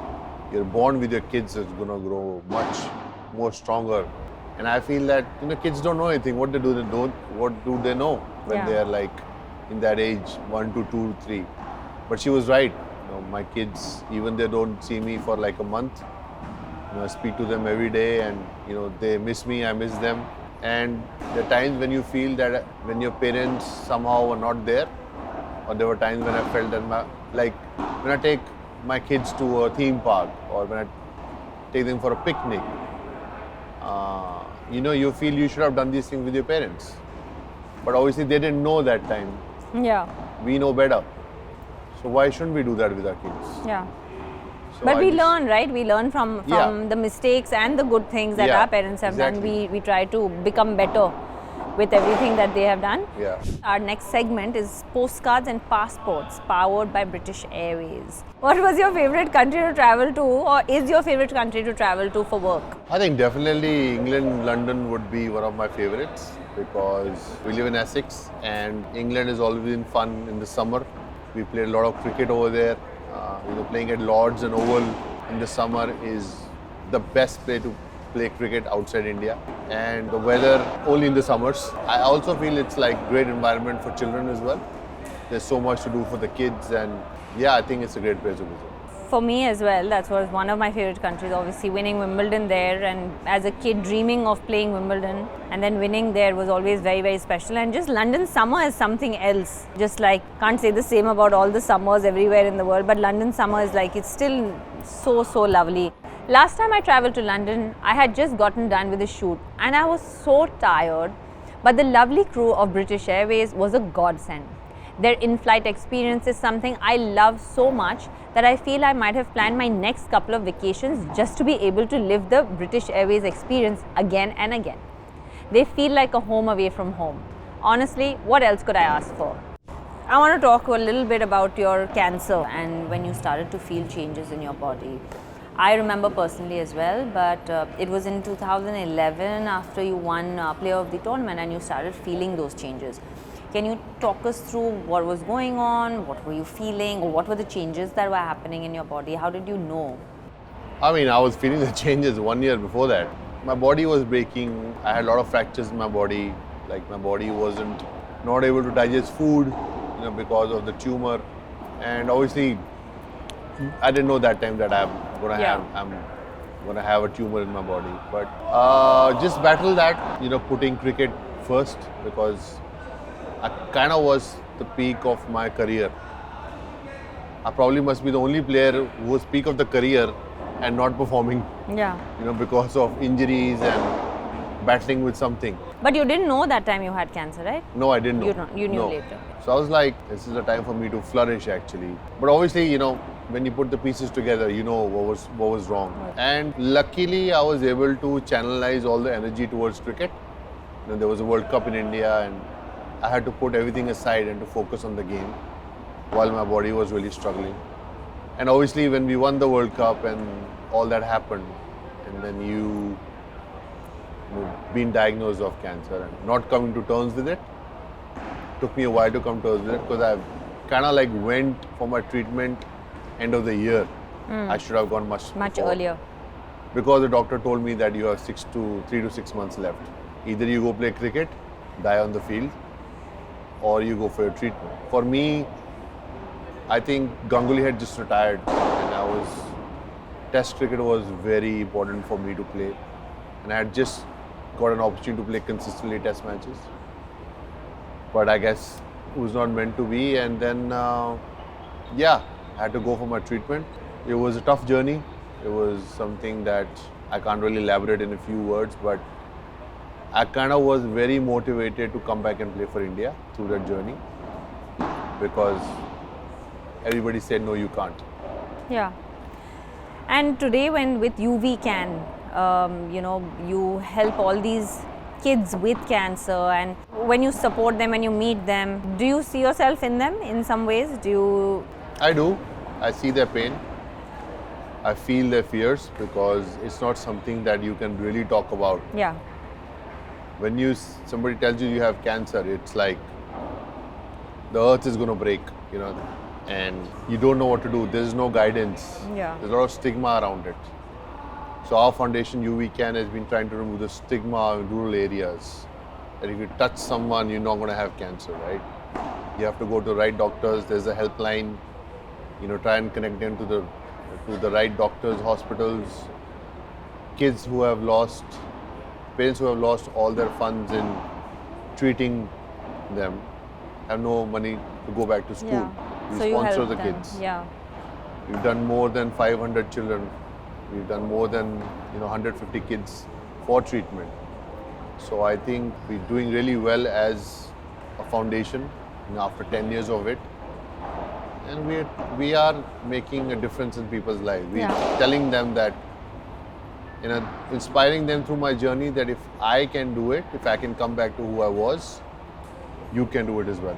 Speaker 1: your bond with your kids is going to grow much more stronger. And I feel that kids don't know anything. What they do, they don't. What do they know when they are like in that age, 1 to 2, 3? But she was right. My kids, even they don't see me for like a month, I speak to them every day, and they miss me, I miss them. And there are times when you feel that when your parents somehow were not there, or there were times when I felt that when I take my kids to a theme park, or when I take them for a picnic, you feel you should have done these things with your parents. But obviously they didn't know that time.
Speaker 2: Yeah.
Speaker 1: We know better. So why shouldn't we do that with our kids?
Speaker 2: Yeah.
Speaker 1: So
Speaker 2: But we learn, right? We learn from the mistakes and the good things that our parents have done. We try to become better with everything that they have done.
Speaker 1: Yeah.
Speaker 2: Our next segment is postcards and passports, powered by British Airways. What was your favorite country to travel to, or is your favorite country to travel to for work?
Speaker 1: I think definitely England, London would be one of my favorites, because we live in Essex and England is always been fun in the summer. We played a lot of cricket over there. Playing at Lords and Oval in the summer is the best place to play cricket outside India. And the weather only in the summers. I also feel it's like great environment for children as well. There's so much to do for the kids, and I think it's a great place to visit.
Speaker 2: For me as well, that was one of my favorite countries. Obviously winning Wimbledon there, and as a kid dreaming of playing Wimbledon, and then winning there was always very, very special. And just London summer is something else. Just like, can't say the same about all the summers everywhere in the world, but London summer is like, it's still so lovely. Last time I traveled to London, I had just gotten done with a shoot and I was so tired, but the lovely crew of British Airways was a godsend. Their in-flight experience is something I love so much that I feel I might have planned my next couple of vacations just to be able to live the British Airways experience again and again. They feel like a home away from home. Honestly, what else could I ask for? I want to talk a little bit about your cancer and when you started to feel changes in your body. I remember personally as well, but it was in 2011 after you won Player of the Tournament and you started feeling those changes. Can you talk us through what was going on, what were you feeling, or what were the changes that were happening in your body? How did you know?
Speaker 1: I mean, I was feeling the changes 1 year before that. My body was breaking. I had a lot of fractures in my body. Like my body wasn't not able to digest food, because of the tumor. And obviously, I didn't know that time that I'm gonna have a tumor in my body. But just battle that, putting cricket first, because I kind of was the peak of my career. I probably must be the only player who was peak of the career and not performing.
Speaker 2: Yeah.
Speaker 1: Because of injuries and battling with something.
Speaker 2: But you didn't know that time you had cancer, right?
Speaker 1: No, I didn't know.
Speaker 2: You knew later.
Speaker 1: So I was like, this is the time for me to flourish actually. But obviously, when you put the pieces together, what was wrong. And luckily, I was able to channelize all the energy towards cricket. There was a World Cup in India and I had to put everything aside and to focus on the game while my body was really struggling. And obviously, when we won the World Cup and all that happened, and then you being diagnosed of cancer and not coming to terms with it, took me a while to come to terms with it, because I kind of like went for my treatment end of the year. I should have gone much before.
Speaker 2: Earlier.
Speaker 1: Because the doctor told me that you have 3 to 6 months left. Either you go play cricket, die on the field, or you go for your treatment. For me, I think Ganguly had just retired, and Test cricket was very important for me to play, and I had just got an opportunity to play consistently Test matches. But I guess it was not meant to be, and then I had to go for my treatment. It was a tough journey. It was something that I can't really elaborate in a few words, but I kind of was very motivated to come back and play for India through that journey, because everybody said, no, you can't.
Speaker 2: Yeah. And today, when with YouWeCan, you help all these kids with cancer, and when you support them and you meet them, do you see yourself in them in some ways?
Speaker 1: I do. I see their pain. I feel their fears because it's not something that you can really talk about.
Speaker 2: Yeah.
Speaker 1: When somebody tells you you have cancer, it's like the earth is going to break, and you don't know what to do. There's no guidance.
Speaker 2: Yeah.
Speaker 1: There's a lot of stigma around it. So our foundation, YouWeCan, has been trying to remove the stigma in rural areas. That if you touch someone, you're not going to have cancer, right? You have to go to the right doctors. There's a helpline. Try and connect them to the right doctors, hospitals. Kids who have lost, parents who have lost all their funds in treating them have no money to go back to school.
Speaker 2: Yeah.
Speaker 1: We
Speaker 2: So you
Speaker 1: sponsor
Speaker 2: help
Speaker 1: the
Speaker 2: them.
Speaker 1: kids.
Speaker 2: Yeah.
Speaker 1: We've done more than 500 children. We've done more than 150 kids for treatment. So I think we're doing really well as a foundation after 10 years of it. And we are making a difference in people's lives. We're telling them that, inspiring them through my journey that if I can do it, if I can come back to who I was, you can do it as well.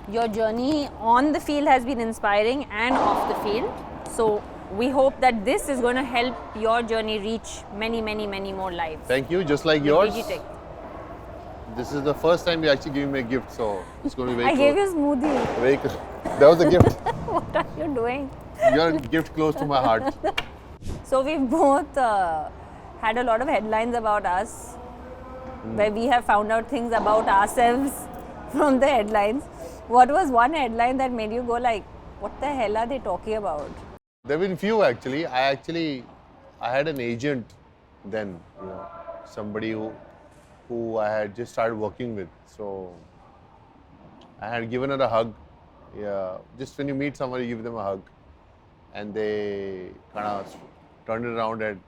Speaker 2: Your journey on the field has been inspiring and off the field. So we hope that this is going to help your journey reach many, many, many more lives.
Speaker 1: Thank you. Just like yours.
Speaker 2: Digitech.
Speaker 1: This is the first time you actually gave me a gift, so it's going to be very
Speaker 2: I gave you a smoothie.
Speaker 1: Very that was a gift.
Speaker 2: What are you doing?
Speaker 1: You're a gift close to my heart.
Speaker 2: So we've both had a lot of headlines about us, where we have found out things about ourselves from the headlines. What was one headline that made you go like, what the hell are they talking about?
Speaker 1: There have been few actually. I had an agent then, somebody who I had just started working with. So I had given her a hug. Yeah, just when you meet somebody, you give them a hug, and they kind of turned it around and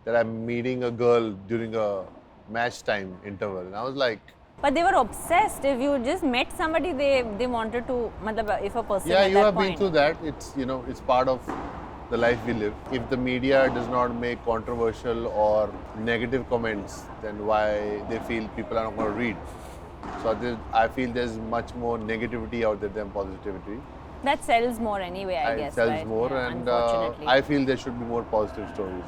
Speaker 1: that I'm meeting a girl during a match time interval. And I was like,
Speaker 2: but they were obsessed. If you just met somebody, they wanted to, if a person
Speaker 1: yeah,
Speaker 2: at
Speaker 1: you
Speaker 2: that
Speaker 1: have
Speaker 2: point.
Speaker 1: been through that. It's it's part of the life we live. If the media does not make controversial or negative comments, then why they feel people are not going to read? So I feel there's much more negativity out there than positivity.
Speaker 2: That sells more anyway, I guess.
Speaker 1: It sells
Speaker 2: right?
Speaker 1: more,
Speaker 2: Yeah,
Speaker 1: and
Speaker 2: unfortunately.
Speaker 1: I feel there should be more positive stories.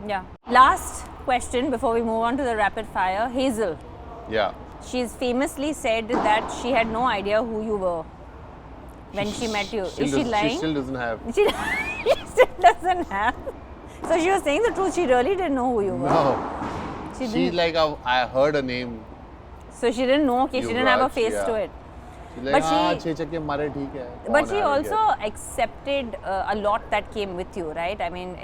Speaker 2: Yeah. Last question before we move on to the rapid fire. Hazel.
Speaker 1: Yeah.
Speaker 2: She's famously said that she had no idea who you were when she met you. Is she lying?
Speaker 1: She still doesn't have.
Speaker 2: She still doesn't have. So she was saying the truth. She really didn't know who you were.
Speaker 1: No.
Speaker 2: She
Speaker 1: She's
Speaker 2: didn't.
Speaker 1: like, I heard a name.
Speaker 2: So she didn't know. Okay, she didn't have a
Speaker 1: Yuvraj,
Speaker 2: face
Speaker 1: yeah.
Speaker 2: to it.
Speaker 1: She's like,
Speaker 2: But
Speaker 1: छह छक्के मारे ठीक है.
Speaker 2: But
Speaker 1: कौन
Speaker 2: she
Speaker 1: है,
Speaker 2: also
Speaker 1: क्या?
Speaker 2: accepted a lot that came with you, right? I mean,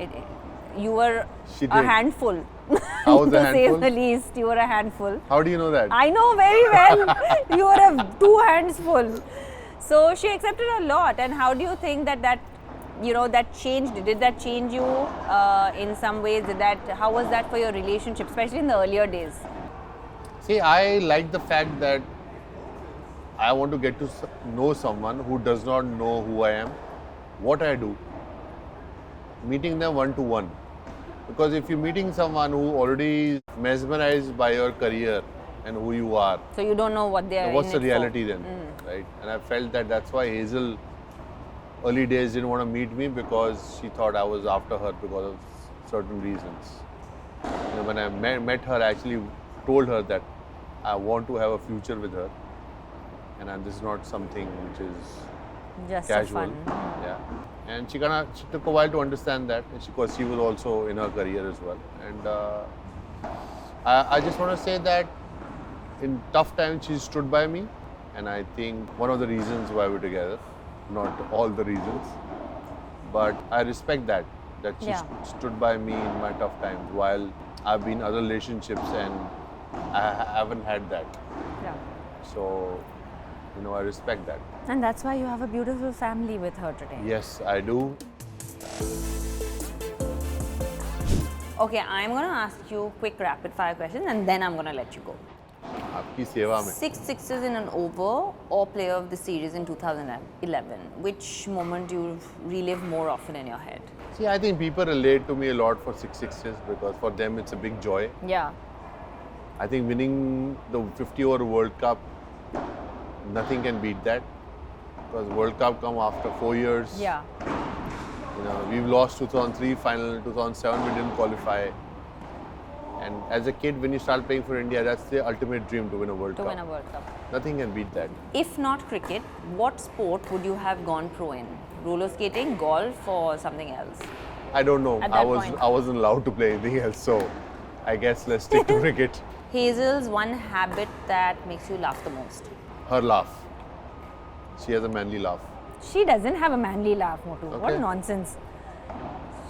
Speaker 2: you were
Speaker 1: She
Speaker 2: a
Speaker 1: did.
Speaker 2: handful.
Speaker 1: I was a
Speaker 2: to say
Speaker 1: handful?
Speaker 2: the least, you were a handful.
Speaker 1: How do you know that?
Speaker 2: I know very well. You were two hands full. So she accepted a lot. And how do you think that changed? Did that change you in some ways? How was that for your relationship, especially in the earlier days?
Speaker 1: See, I like the fact that I want to get to know someone who does not know who I am, what I do, meeting them one-to-one. Because if you're meeting someone who already is mesmerized by your career and who you are,
Speaker 2: So you don't know what they are.
Speaker 1: what's the
Speaker 2: in it for.
Speaker 1: reality then, right? And I felt that's why Hazel early days didn't want to meet me, because she thought I was after her because of certain reasons. When I met her, I actually told her that I want to have a future with her, and this is not something which is
Speaker 2: Just
Speaker 1: casual.
Speaker 2: for fun.
Speaker 1: Yeah. And she took a while to understand that, because she was also in her career as well. And I just want to say that in tough times she stood by me, and I think one of the reasons why we're together, not all the reasons, but I respect that she
Speaker 2: Yeah.
Speaker 1: stood by me in my tough times, while I've been in other relationships and I haven't had that.
Speaker 2: Yeah.
Speaker 1: So, I respect that.
Speaker 2: And that's why you have a beautiful family with her today.
Speaker 1: Yes, I do.
Speaker 2: Okay, I'm going to ask you quick rapid fire questions and then I'm going to let you go.
Speaker 1: आपकी सेवा में.
Speaker 2: 6 sixes in an over or player of the series in 2011. Which moment do you relive more often in your head?
Speaker 1: See, I think people relate to me a lot for 6 6s because for them it's a big joy.
Speaker 2: Yeah.
Speaker 1: I think winning the 50-over World Cup, nothing can beat that. Because World Cup come after 4 years.
Speaker 2: Yeah.
Speaker 1: You know, we've lost 2003 final, 2007 we didn't qualify. And as a kid, when you start playing for India, that's the ultimate dream to win a World
Speaker 2: To
Speaker 1: Cup.
Speaker 2: win a World Cup.
Speaker 1: Nothing can beat that.
Speaker 2: If not cricket, what sport would you have gone pro in? Roller skating, golf, or something else?
Speaker 1: I don't know.
Speaker 2: At
Speaker 1: I
Speaker 2: that
Speaker 1: was
Speaker 2: point.
Speaker 1: I wasn't allowed to play anything else, so I guess let's stick to cricket.
Speaker 2: Hazel's one habit that makes you laugh the most.
Speaker 1: Her laugh. She has a manly laugh.
Speaker 3: She doesn't have a manly laugh, Motu. What
Speaker 1: Okay.
Speaker 3: nonsense.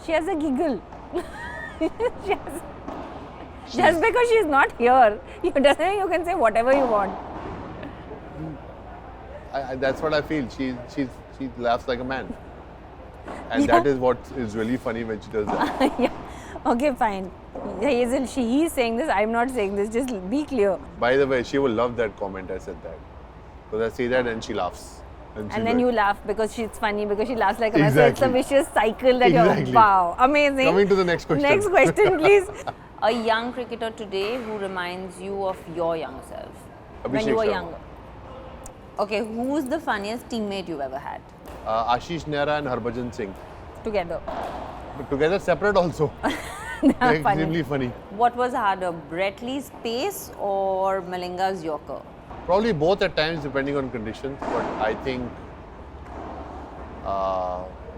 Speaker 3: She has a giggle. She has, just because she's not here, you doesn't mean you can say whatever you want.
Speaker 1: That's what I feel. She laughs like a man. And
Speaker 3: Yeah.
Speaker 1: that is what is really funny when she does that.
Speaker 3: Yeah. Okay, fine. Hazel, he's saying this, I'm not saying this. Just be clear.
Speaker 1: By the way, she will love that comment I said that. Because I say that and she laughs. she's
Speaker 3: And then
Speaker 1: like-
Speaker 3: you laugh because she's funny, because she laughs like a man. So it's a
Speaker 1: Exactly.
Speaker 3: vicious cycle that
Speaker 1: Exactly.
Speaker 3: you're, wow, amazing.
Speaker 1: Coming to the next question.
Speaker 3: Next question, please.
Speaker 2: A young cricketer today who reminds you of your younger self.
Speaker 3: When
Speaker 1: Abhishek
Speaker 3: you were
Speaker 1: Sharma.
Speaker 3: younger.
Speaker 2: Okay, who's the funniest teammate you've ever had?
Speaker 1: Ashish Nehra and Harbhajan Singh.
Speaker 3: Together.
Speaker 1: But together, separate also.
Speaker 3: They're
Speaker 1: They're
Speaker 3: funny.
Speaker 1: extremely funny.
Speaker 2: What was harder, Brett Lee's pace or Malinga's Yorker?
Speaker 1: Probably both at times, depending on conditions. But I think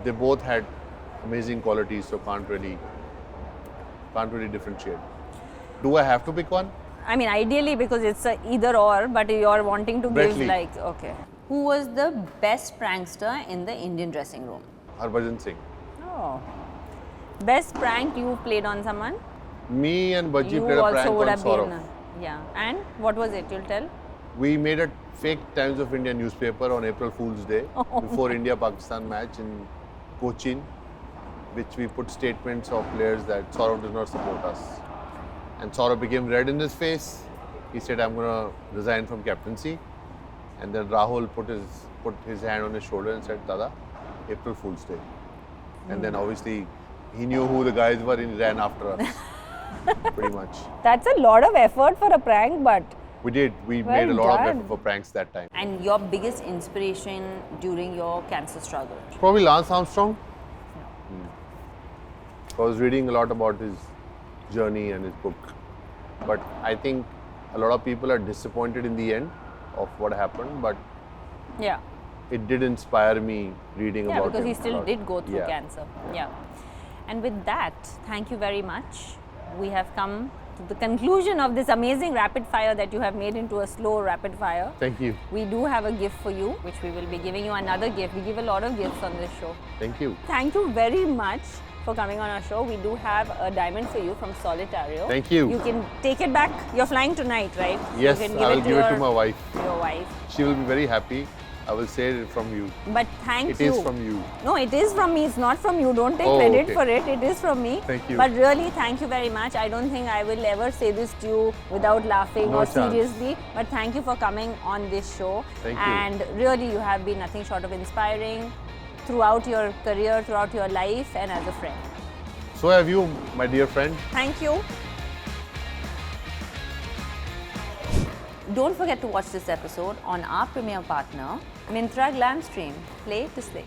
Speaker 1: they both had amazing qualities, so can't really differentiate. Do I have to pick one?
Speaker 3: I mean, ideally, because it's a either or, but you're wanting to
Speaker 1: Brett
Speaker 3: give
Speaker 1: Lee.
Speaker 3: like, okay.
Speaker 2: Who was the best prankster in the Indian dressing room?
Speaker 1: Harbhajan Singh.
Speaker 3: Oh. Best prank you played on someone?
Speaker 1: Me and Bajji
Speaker 3: You
Speaker 1: played a prank
Speaker 3: also would
Speaker 1: on
Speaker 3: have
Speaker 1: Saurav.
Speaker 3: been. Yeah. And what was it? You'll tell?
Speaker 1: We made a fake Times of India newspaper on April Fool's Day
Speaker 3: Oh
Speaker 1: before India-Pakistan match in Cochin, which we put statements of players that Saurav does not support us. And Saurav became red in his face. He said, I'm going to resign from captaincy. And then Rahul put his hand on his shoulder and said, Dada, April Fool's Day. And then obviously he knew who the guys were and he ran after us. Pretty much.
Speaker 3: That's a lot of effort for a prank, but
Speaker 1: We did. We
Speaker 3: Well
Speaker 1: made a lot of
Speaker 3: done.
Speaker 1: effort for pranks that time.
Speaker 2: And your biggest inspiration during your cancer struggle?
Speaker 1: Probably Lance Armstrong. I was reading a lot about his journey and his book. But I think a lot of people are disappointed in the end of what happened. But
Speaker 3: yeah.
Speaker 1: it did inspire me reading
Speaker 3: Yeah,
Speaker 1: about
Speaker 3: because
Speaker 1: him.
Speaker 3: he still
Speaker 1: about-
Speaker 3: did go through
Speaker 1: Yeah.
Speaker 3: cancer. Yeah. And with that, thank you very much. We have come to the conclusion of this amazing rapid fire that you have made into a slow rapid fire.
Speaker 1: Thank you.
Speaker 3: We do have a gift for you, which we will be giving you another gift. We give a lot of gifts on this show.
Speaker 1: Thank you.
Speaker 3: Thank you very much for coming on our show. We do have a diamond for you from Solitario.
Speaker 1: Thank you.
Speaker 3: You can take it back. You're flying tonight, right?
Speaker 1: Yes,
Speaker 3: you can
Speaker 1: I will give it to
Speaker 3: your-
Speaker 1: my wife.
Speaker 3: Your wife.
Speaker 1: She will be very happy. I will say it from you.
Speaker 3: But thank
Speaker 1: It
Speaker 3: you.
Speaker 1: is from you.
Speaker 3: No, it is from me. It's not from you. Don't take
Speaker 1: Oh,
Speaker 3: credit
Speaker 1: okay.
Speaker 3: for it. It is from me.
Speaker 1: Thank you.
Speaker 3: But really, thank you very much. I don't think I will ever say this to you without laughing
Speaker 1: No
Speaker 3: or
Speaker 1: chance.
Speaker 3: seriously. But thank you for coming on this show.
Speaker 1: Thank you.
Speaker 3: And really, you have been nothing short of inspiring throughout your career, throughout your life, and as a friend.
Speaker 1: So have you, my dear friend.
Speaker 3: Thank you.
Speaker 2: Don't forget to watch this episode on our premiere partner, Myntra Glam Stream. Play to slay.